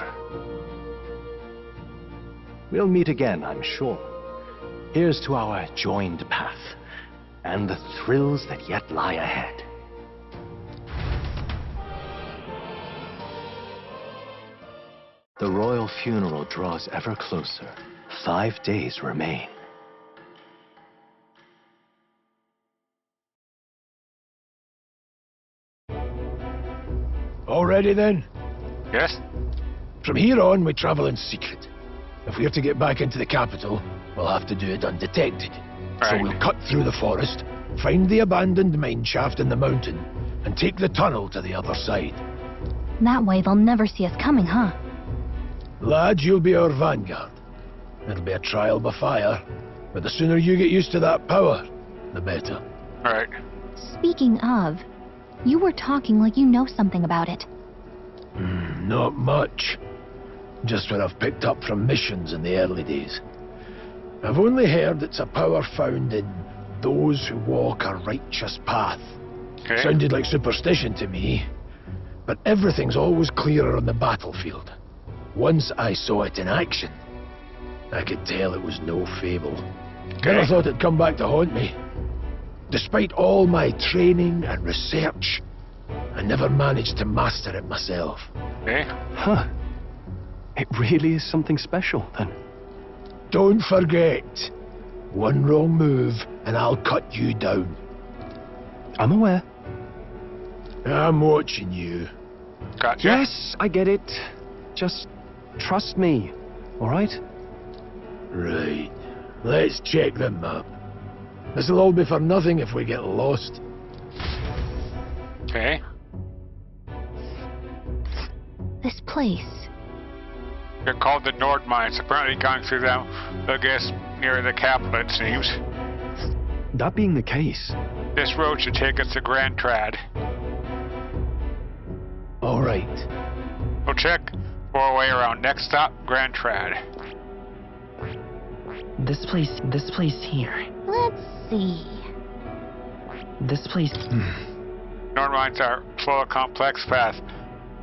We'll meet again, I'm sure. Here's to our joined path, and the thrills that yet lie ahead. The royal funeral draws ever closer. 5 days remain.
All ready then?
Yes?
From here on, we travel in secret. If we're to get back into the capital, we'll have to do it undetected. So we'll cut through the forest, find the abandoned mine shaft in the mountain, and take the tunnel to the other side.
That way they'll never see us coming, huh?
Lad, you'll be our vanguard. It'll be a trial by fire, but the sooner you get used to that power, the better.
Right.
Speaking of, you were talking like you know something about it.
Not much. Just what I've picked up from missions in the early days. I've only heard it's a power found in those who walk a righteous path.
Okay.
Sounded like superstition to me, but everything's always clearer on the battlefield. Once I saw it in action, I could tell it was no fable. Never thought it'd come back to haunt me. Despite all my training and research, I never managed to master it myself.
Huh. It really is something special, then.
Don't forget, one wrong move and I'll cut you down.
I'm aware.
I'm watching you.
Gotcha.
Yes, I get it. Just trust me, all right?
Right. Let's check the map. This'll all be for nothing if we get lost.
Okay.
This place.
They're called the Nord Mines. Apparently going through them, I guess, near the capital, it seems.
That being the case...
This road should take us to Grand Trad.
All right.
We'll check for our way around. Next stop, Grand Trad.
This place here.
Let's see.
This place...
Nord Mines are full of complex paths.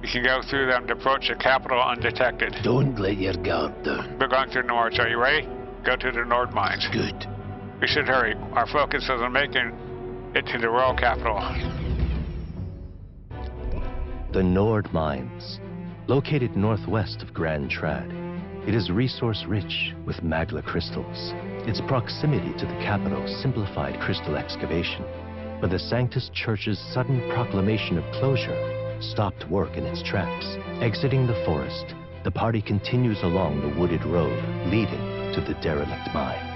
You can go through them to approach the capital undetected.
Don't let your guard down.
We're going through Nords. Are you ready? Go to the Nord Mines.
Good.
We should hurry. Our focus is on making it to the royal capital.
The Nord Mines, located northwest of Grand Trad. It is resource-rich with magla crystals. Its proximity to the capital simplified crystal excavation, but the Sanctus Church's sudden proclamation of closure stopped work in its tracks. Exiting the forest, the party continues along the wooded road leading to the derelict mine.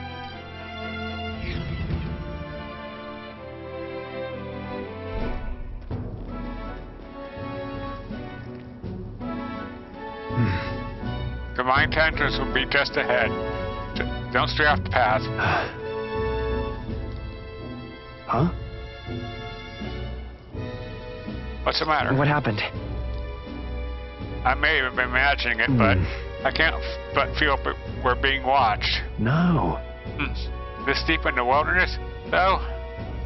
The mine entrance will be just ahead. Don't stray off the path.
Huh?
What's the matter?
What happened?
I may have been imagining it, but I can't but feel we're being watched.
No.
This deep in the wilderness? No?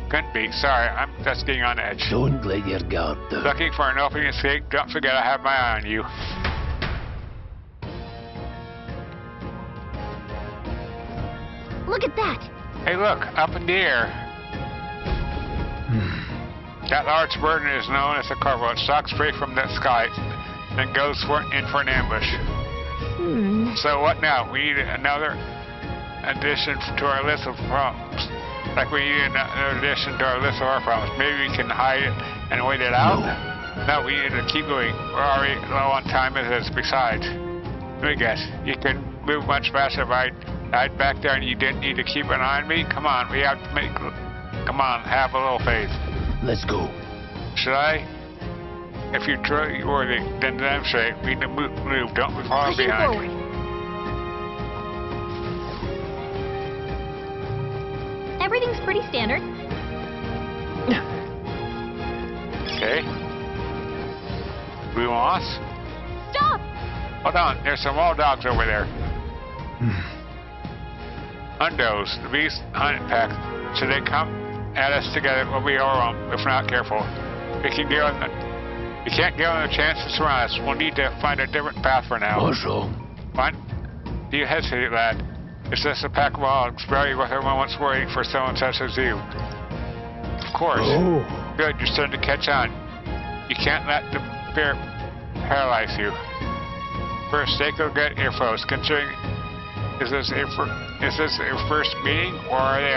Couldn't be. Sorry, I'm just getting on edge.
Don't let your guard down.
Looking for an opening escape? Don't forget I have my eye on you.
Look at that!
Hey, look, up in the air. That large bird is known as a corvo. It stalks prey from the sky, then goes in for an ambush. So what now? We need another addition to our list of problems. Like we need another addition to our list of our problems. Maybe we can hide it and wait it out? No, we need to keep moving. We're already low on time as it is. Besides, let me guess, you can move much faster if I died back there and you didn't need to keep an eye on me? Come on, we have to make... Come on, have a little faith.
Let's go.
Should I? If you're truly worthy, then demonstrate. We need to move. Don't be falling behind.
Forward. Everything's pretty standard.
Okay. We want?
Stop!
Hold on, there's some wild dogs over there. Undos, the beast hunting pack. Should they come at us together, we'll be overwhelmed if we're not careful. We can't give them a chance to surround us. We'll need to find a different path for now.
What's wrong?
What? Do you hesitate, lad? It's just a pack of dogs, barely with everyone once waiting for someone such as you. Of course.
Oh.
Good, you're starting to catch on. You can't let the fear paralyze you. First, take a look at your foes. Considering, is this your first meeting, or are you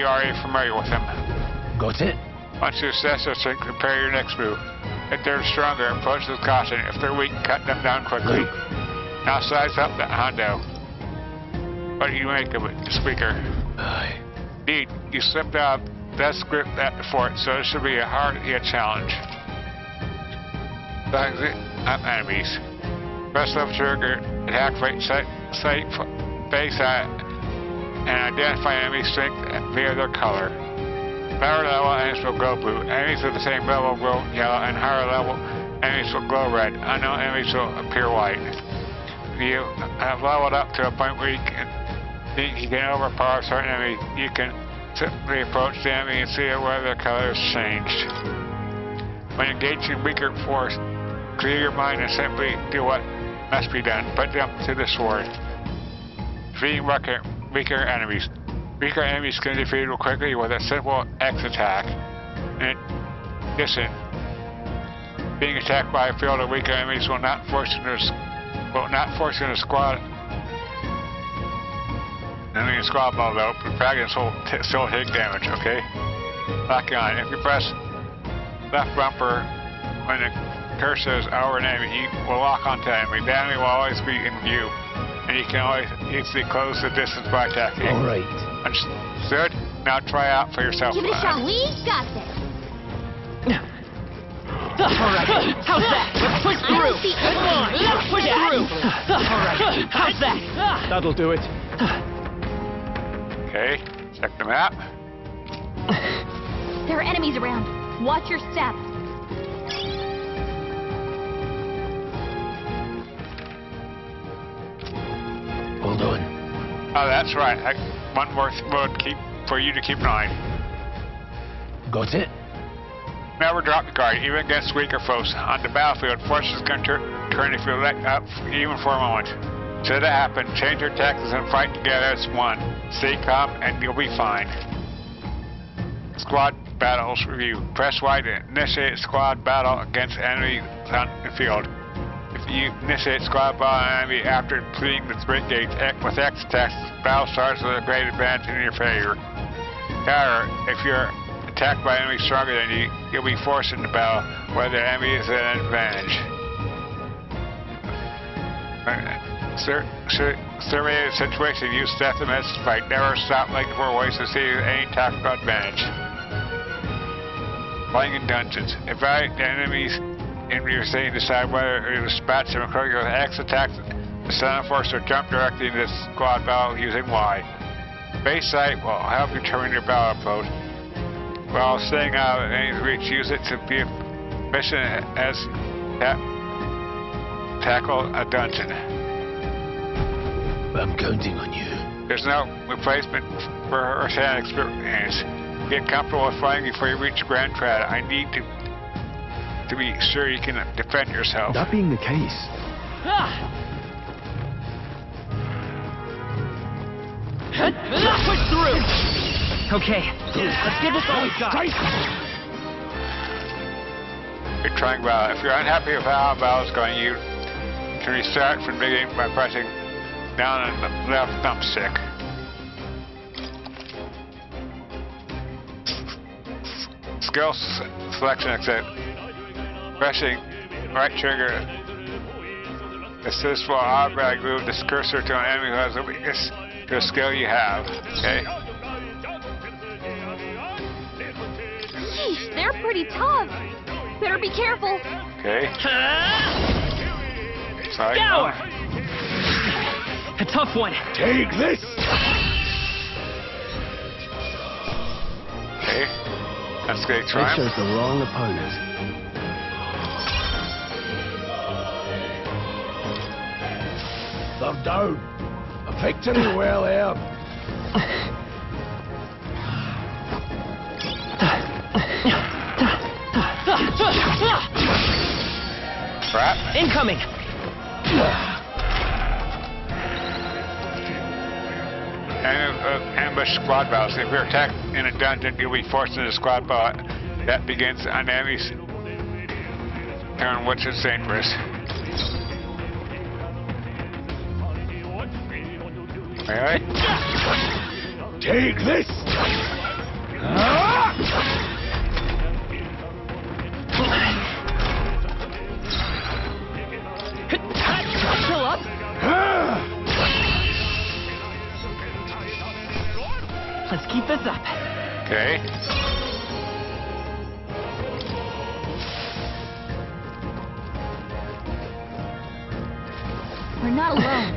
already familiar with them?
Got it?
Once you assess their strength, prepare your next move. If they're stronger, approach with caution. If they're weak, cut them down quickly. Now size up that Hondo. What do you make of it, Speaker? Indeed, you slipped out best grip at the fort, so it should be a hard-hit challenge. Enemies. Press left trigger, attack right sight, face and identify enemy strength via their color. Lower level enemies will glow blue. Enemies of the same level will glow yellow, and higher level enemies will glow red. Unknown enemies will appear white. You have leveled up to a point where you can overpower certain enemies. You can simply approach the enemy and see whether their color has changed. When engaging weaker force, clear your mind and simply do what must be done. Put them to the sword. Defeating weaker enemies. Weaker enemies can be defeated quickly with a simple X attack. In addition, being attacked by a field of weaker enemies will not force you to squad. Enemy squad ball though, but fragments will still take damage. Okay. Locking on. If you press left bumper when the cursor is over an enemy, you will lock onto the enemy. The enemy will always be in view, and you can always easily close the distance by attacking.
All right.
Understood? Now try out for yourself.
Give it a shot. We got this.
All right. How's that? Let's push through.
Come on.
Let's push through. All right. How's that?
That'll do it.
Okay. Check the map.
There are enemies around. Watch your step.
Hold on.
Oh, that's right. One more mode for you to keep an eye.
Got it?
Never drop your guard, even against weaker foes. On the battlefield, forces can turn if you let up even for a moment. Should it happen, change your tactics and fight together as one. Stay calm and you'll be fine. Squad battles review. Press Y to initiate squad battle against enemies on the field. If you initiate squad battle on an enemy after completing the sprint gate with X attacks, battle starts with a great advantage in your favor. However, if you're attacked by enemies stronger than you, you'll be forced into battle where the enemy is at an advantage. Survey the situation, use death and methods to fight. Never stop looking for ways to see any tactical advantage. Playing in dungeons. Evaluate the enemies in your city and decide whether to dispatch them according with X attacks. The stun force or jump directly into squad battle using Y. Base sight will help you determine your battle approach. While staying out of enemy's reach, use it to be a mission as tackle a dungeon.
I'm counting on you.
There's no replacement for first-hand experience. Get comfortable with fighting before you reach Grand Trad. I need to be sure you can defend yourself.
That being the case,
Push through! Okay, let's give this all we've got.
You're trying well. If you're unhappy with how Val is going, you can restart from the beginning by pressing down on the left thumbstick. Skill selection exit. Pressing right trigger. Assist will automatically move this cursor to an enemy who has a weakness to a skill you have. Okay?
Yeesh, they're pretty tough. Better be careful.
Okay. Sorry.
Down. A tough one.
Take this.
Okay. That's great.
They
Triumph.
chose the wrong opponent.
They're down. A victory well earned.
Trap.
Incoming.
Ambush squad battles. If you're attacked in a dungeon, you'll be forced into a squad battle. That begins on the enemy's turn, which is dangerous. Alright.
Take this.
Chill up. Let's keep this up.
Okay.
We're not alone.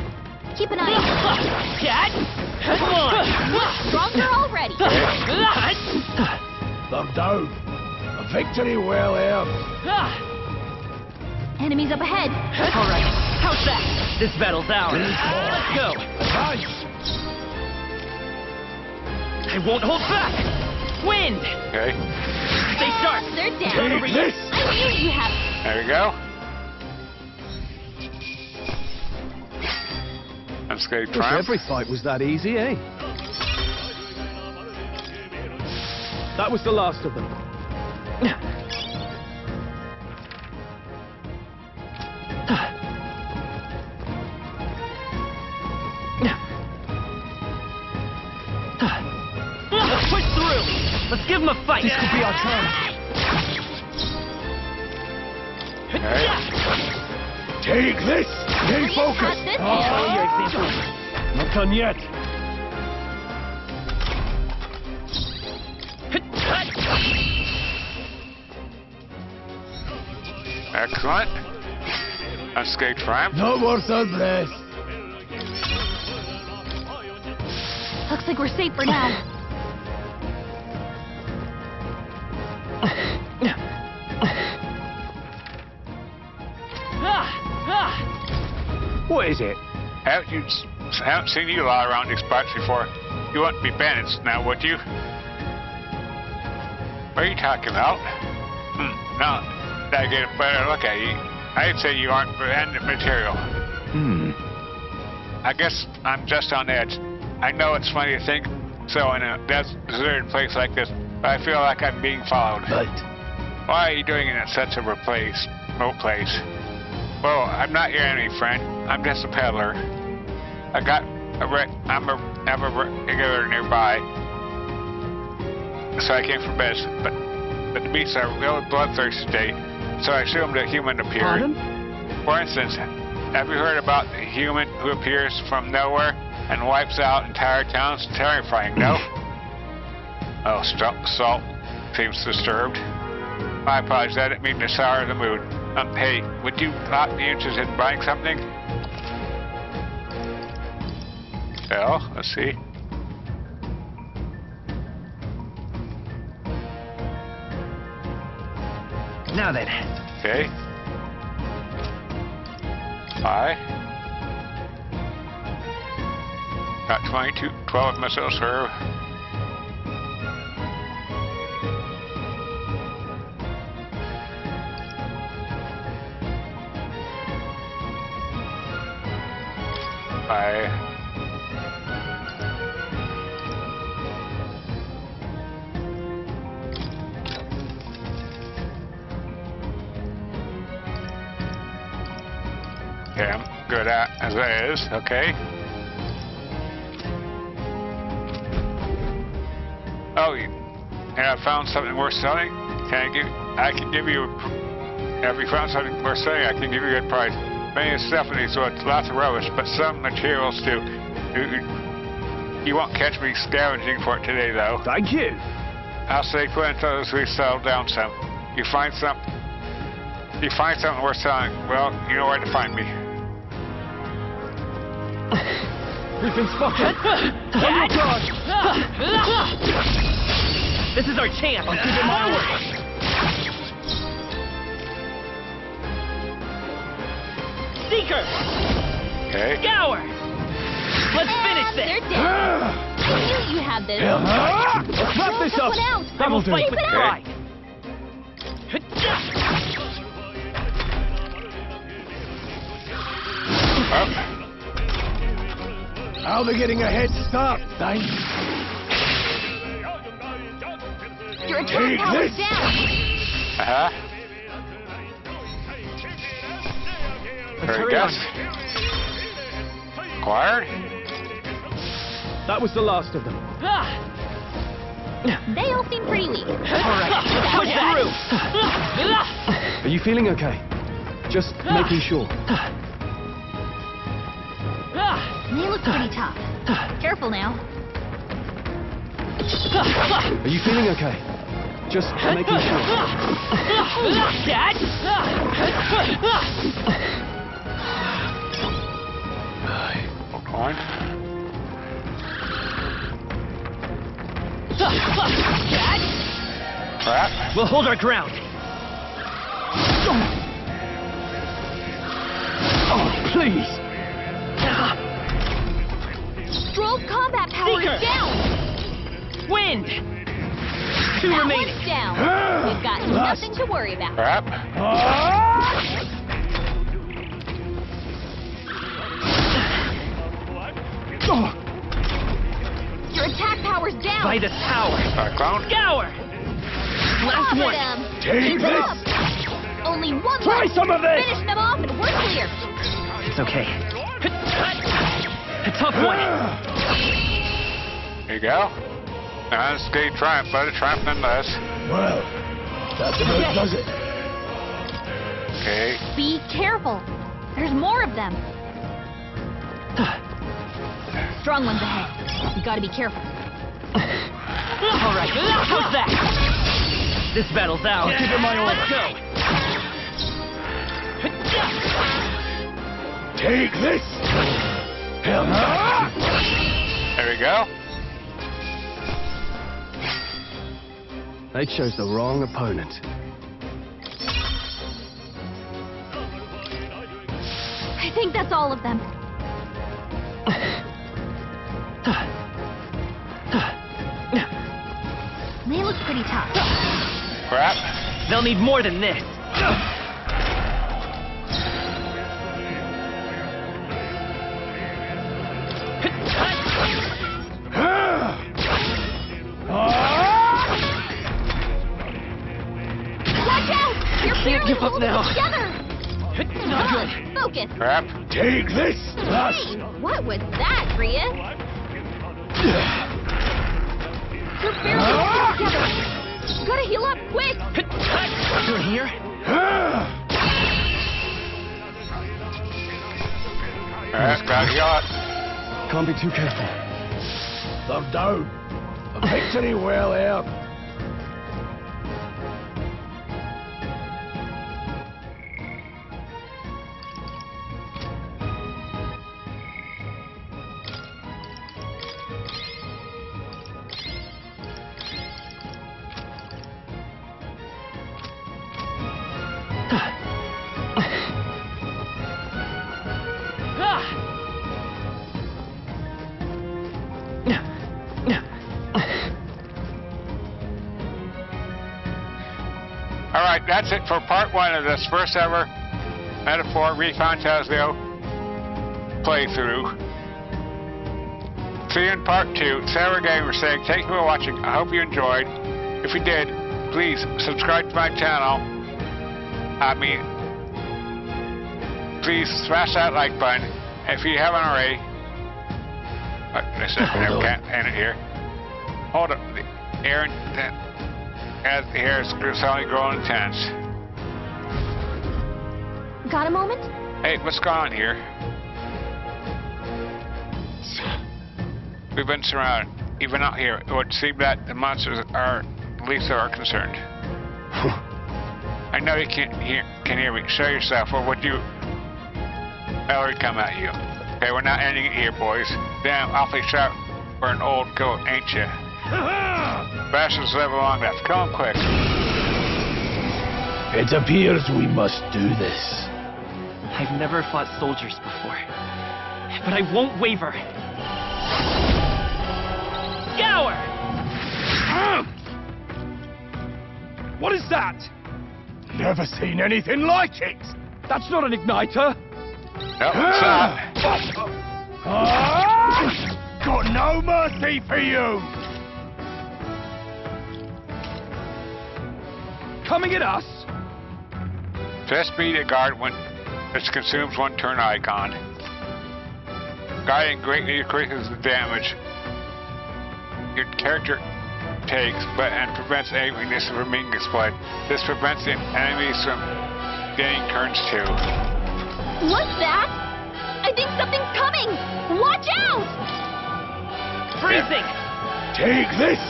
Keep an eye on
Dad, come on.
Stronger already.
They're down. A victory well earned.
Enemies up ahead.
All right. How's that? This battle's ours. Let's go. I won't hold back. Wind.
Okay.
Stay sharp.
They're down.
Take this.
I knew you have.
There we go. I'm scared.
Wish every fight was that easy, eh? That was the last of them.
Let's push through. Let's give them a fight.
This could be our chance.
Take this. Stay focused.
Follow your example.
Not done yet.
Excellent. Unscathed triumph.
No more third breath.
Looks like we're safe for now.
What is it?
Haven't seen you lie around these spots before. You wouldn't be bandaged now, would you? What are you talking about? Now that I get a better look at you, I'd say you aren't bandit material. I guess I'm just on edge. I know it's funny to think so in a deserted place like this, but I feel like I'm being followed.
Right.
Why are you doing it in such a remote place? Well, I'm not your enemy, friend. I'm just a peddler. I'm a regular nearby, so I came for business. But the beasts are really bloodthirsty today, so I assumed a human appeared.
Pardon?
For instance, have you heard about the human who appears from nowhere and wipes out entire towns? Terrifying, no? Oh, Salt seems disturbed. My apologies, I didn't mean to sour the mood. Hey, would you not be interested in buying something? Well, let's see.
Now then.
Okay. Hi. Got 12 missiles for am good at as it is, okay? Oh, yeah, I found something worth selling. I can give you, if you found something worth selling, I can give you a good price. Many of Stephanie's worth lots of rubbish, but some materials too. You won't catch me scavenging for it today, though.
Thank you.
I'll stay put until we settle down some. You find something worth selling, well, you know where to find me.
We've been spotted. On your guard. This is our chance. I'll give it my word. Seeker.
Okay.
Scour. Let's finish this.
They're dead. I knew you had this.
Let's wrap this up.
Then
we'll fight with pride. How they're getting a head start, thanks.
Your attack power's down.
Uh-huh. Very good. Acquired?
That was the last of them.
They all seem pretty weak.
Alright, push through.
Are you feeling okay? Just making sure.
They look pretty tough. Careful now.
Are you feeling okay? Just making sure.
Dad!
Hold on.
Dad!
Crap.
We'll hold our ground. Oh, please.
Stroll's combat power is down.
Wind. Two
That
remaining.
one's down. We've got nothing to worry about.
Crap.
Your attack power's down.
By the tower.
Cyclone.
Scour. Last
Clobber
one.
them.
Take
Keep
this.
it up. Only one
Try
left.
some of this.
Finish them off and we're clear.
It's okay. A tough one.
Here you go. Unscathed triumph, but a triumph nonetheless.
Well, that about does it.
Okay.
Be careful. There's more of them. Strong ones ahead. You gotta be careful.
All right, how's that? This battle's out. I'll give it my order. Let's go. Take this.
There we go.
They chose the wrong opponent.
I think that's all of them. They look pretty tough.
Crap.
They'll need more than this.
Watch out! You're
Can't
barely
give up
holding
now.
it together.
Not good.
Focus.
Crap.
Take this.
Hey, what was that, Rhea? You're barely holding it together. You gotta heal up quick.
Through here.
Alright, gotta heal up.
Can't be too careful.
They're down. A victory well earned.
Alright, that's it for part one of this first ever Metaphor ReFantazio playthrough. See you in part two. Sarah Gamer saying thank you for watching. I hope you enjoyed. If you did, please subscribe to my channel. please smash that like button if you haven't already. I said I never can't end it here. Hold up, Aaron. As the hair is suddenly growing intense.
Got a moment?
Hey, what's going on here? We've been surrounded. Even out here, it would seem that the monsters are, at least are concerned. I know you can't hear me. Show yourself, or would you? Ellery come at you. Okay, we're not ending it here, boys. Damn, awfully sharp for an old goat, ain't you? Bastards live along that. Come on, quick.
It appears we must do this.
I've never fought soldiers before, but I won't waver. Scour!
What is that? Never seen anything like it.
That's not an igniter.
No, it's not.
Got no mercy for you.
Coming at us.
Press B to guard when it consumes one turn icon. Guarding greatly increases the damage your character takes, and prevents any weakness from being displayed. This prevents the enemies from getting turns too.
What's that? I think something's coming! Watch out!
Freezing!
Take this!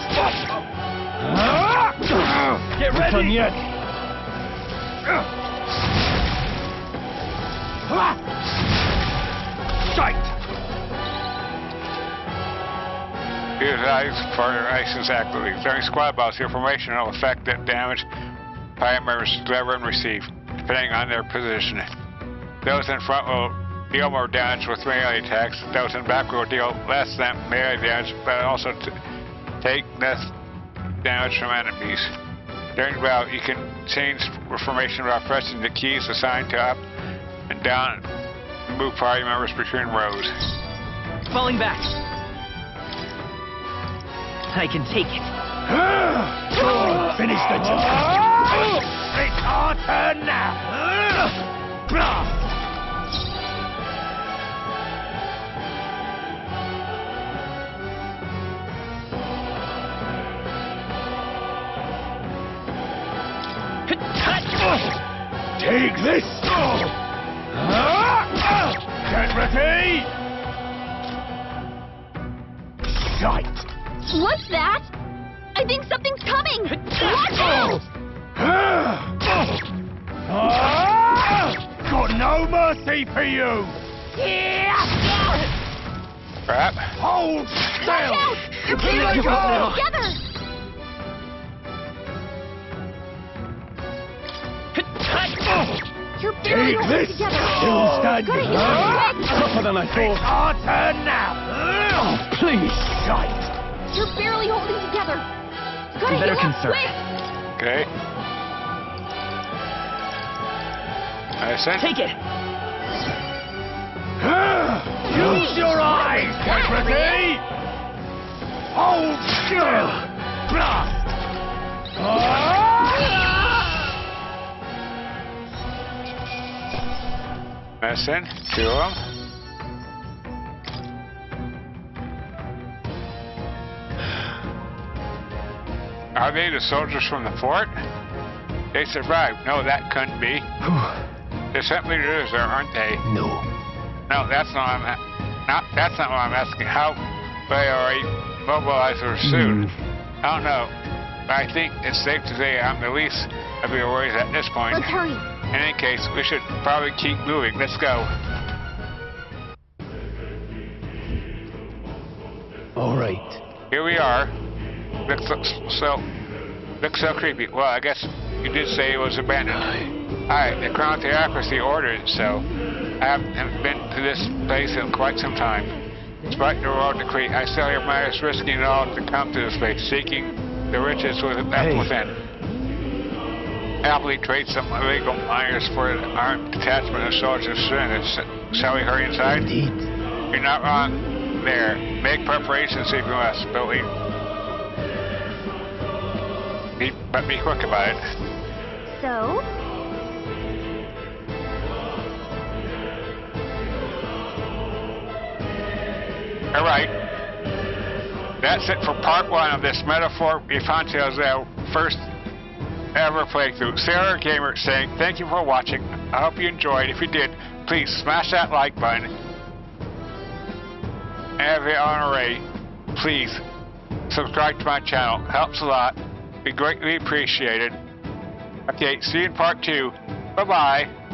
Get ready!
Done yet.
Shite!
Use eyes for actions actively. During squad battles, your formation will affect that damage party members deliver and receive, depending on their position. Those in front will deal more damage with melee attacks. Those in back will deal less than melee damage, but also take less damage from enemies. During battle, you can change formation by pressing the keys assigned to up and down and move party members between rows.
Falling back. I can take it.
Finish the job. It's our turn now. Take this. Get ready. Shite.
What's that? I think something's coming! Watch out!
Got no mercy for you!
Crap.
Hold still!
Watch out! You're barely holding together! You're barely
Take
holding
this!
together!
Still standing!
Gotta heal your
Tougher than I thought.
It's our turn now!
Please!
Shite!
You're barely holding together! Gotta
Better
heal up
concern.
quick!
Okay. I said.
Take it!
Use your eyes! Get ready! Hold still! Blast!
Medicine, 2 of them. Are they the soldiers from the fort? They survived. No, that couldn't be. They're sent leaders, aren't they?
No.
No, that's not. That's not what I'm asking. How they are mobilized or soon? I don't know. But I think it's safe to say I'm the least of your worries at this point.
Let's hurry.
In any case, we should probably keep moving. Let's go.
All right.
Here we are. Looks so creepy. Well, I guess you did say it was abandoned. Alright, the Crown Theocracy ordered it, so I haven't been to this place in quite some time. Despite the royal decree, I still hear miners risking it all to come to this place, seeking the riches within. Happily trade some illegal miners for an armed detachment of soldiers. Shall we hurry inside?
Indeed.
You're not wrong there. Make preparations if you must, but be quick about it.
So?
Alright. That's it for part 1 of this Metaphor ReFantazio first ever playthrough. Sailor Gamer saying thank you for watching. I hope you enjoyed. If you did, please smash that like button. And if you aren't already, please subscribe to my channel. Helps a lot. Be greatly appreciated. Okay, see you in part 2. Bye-bye.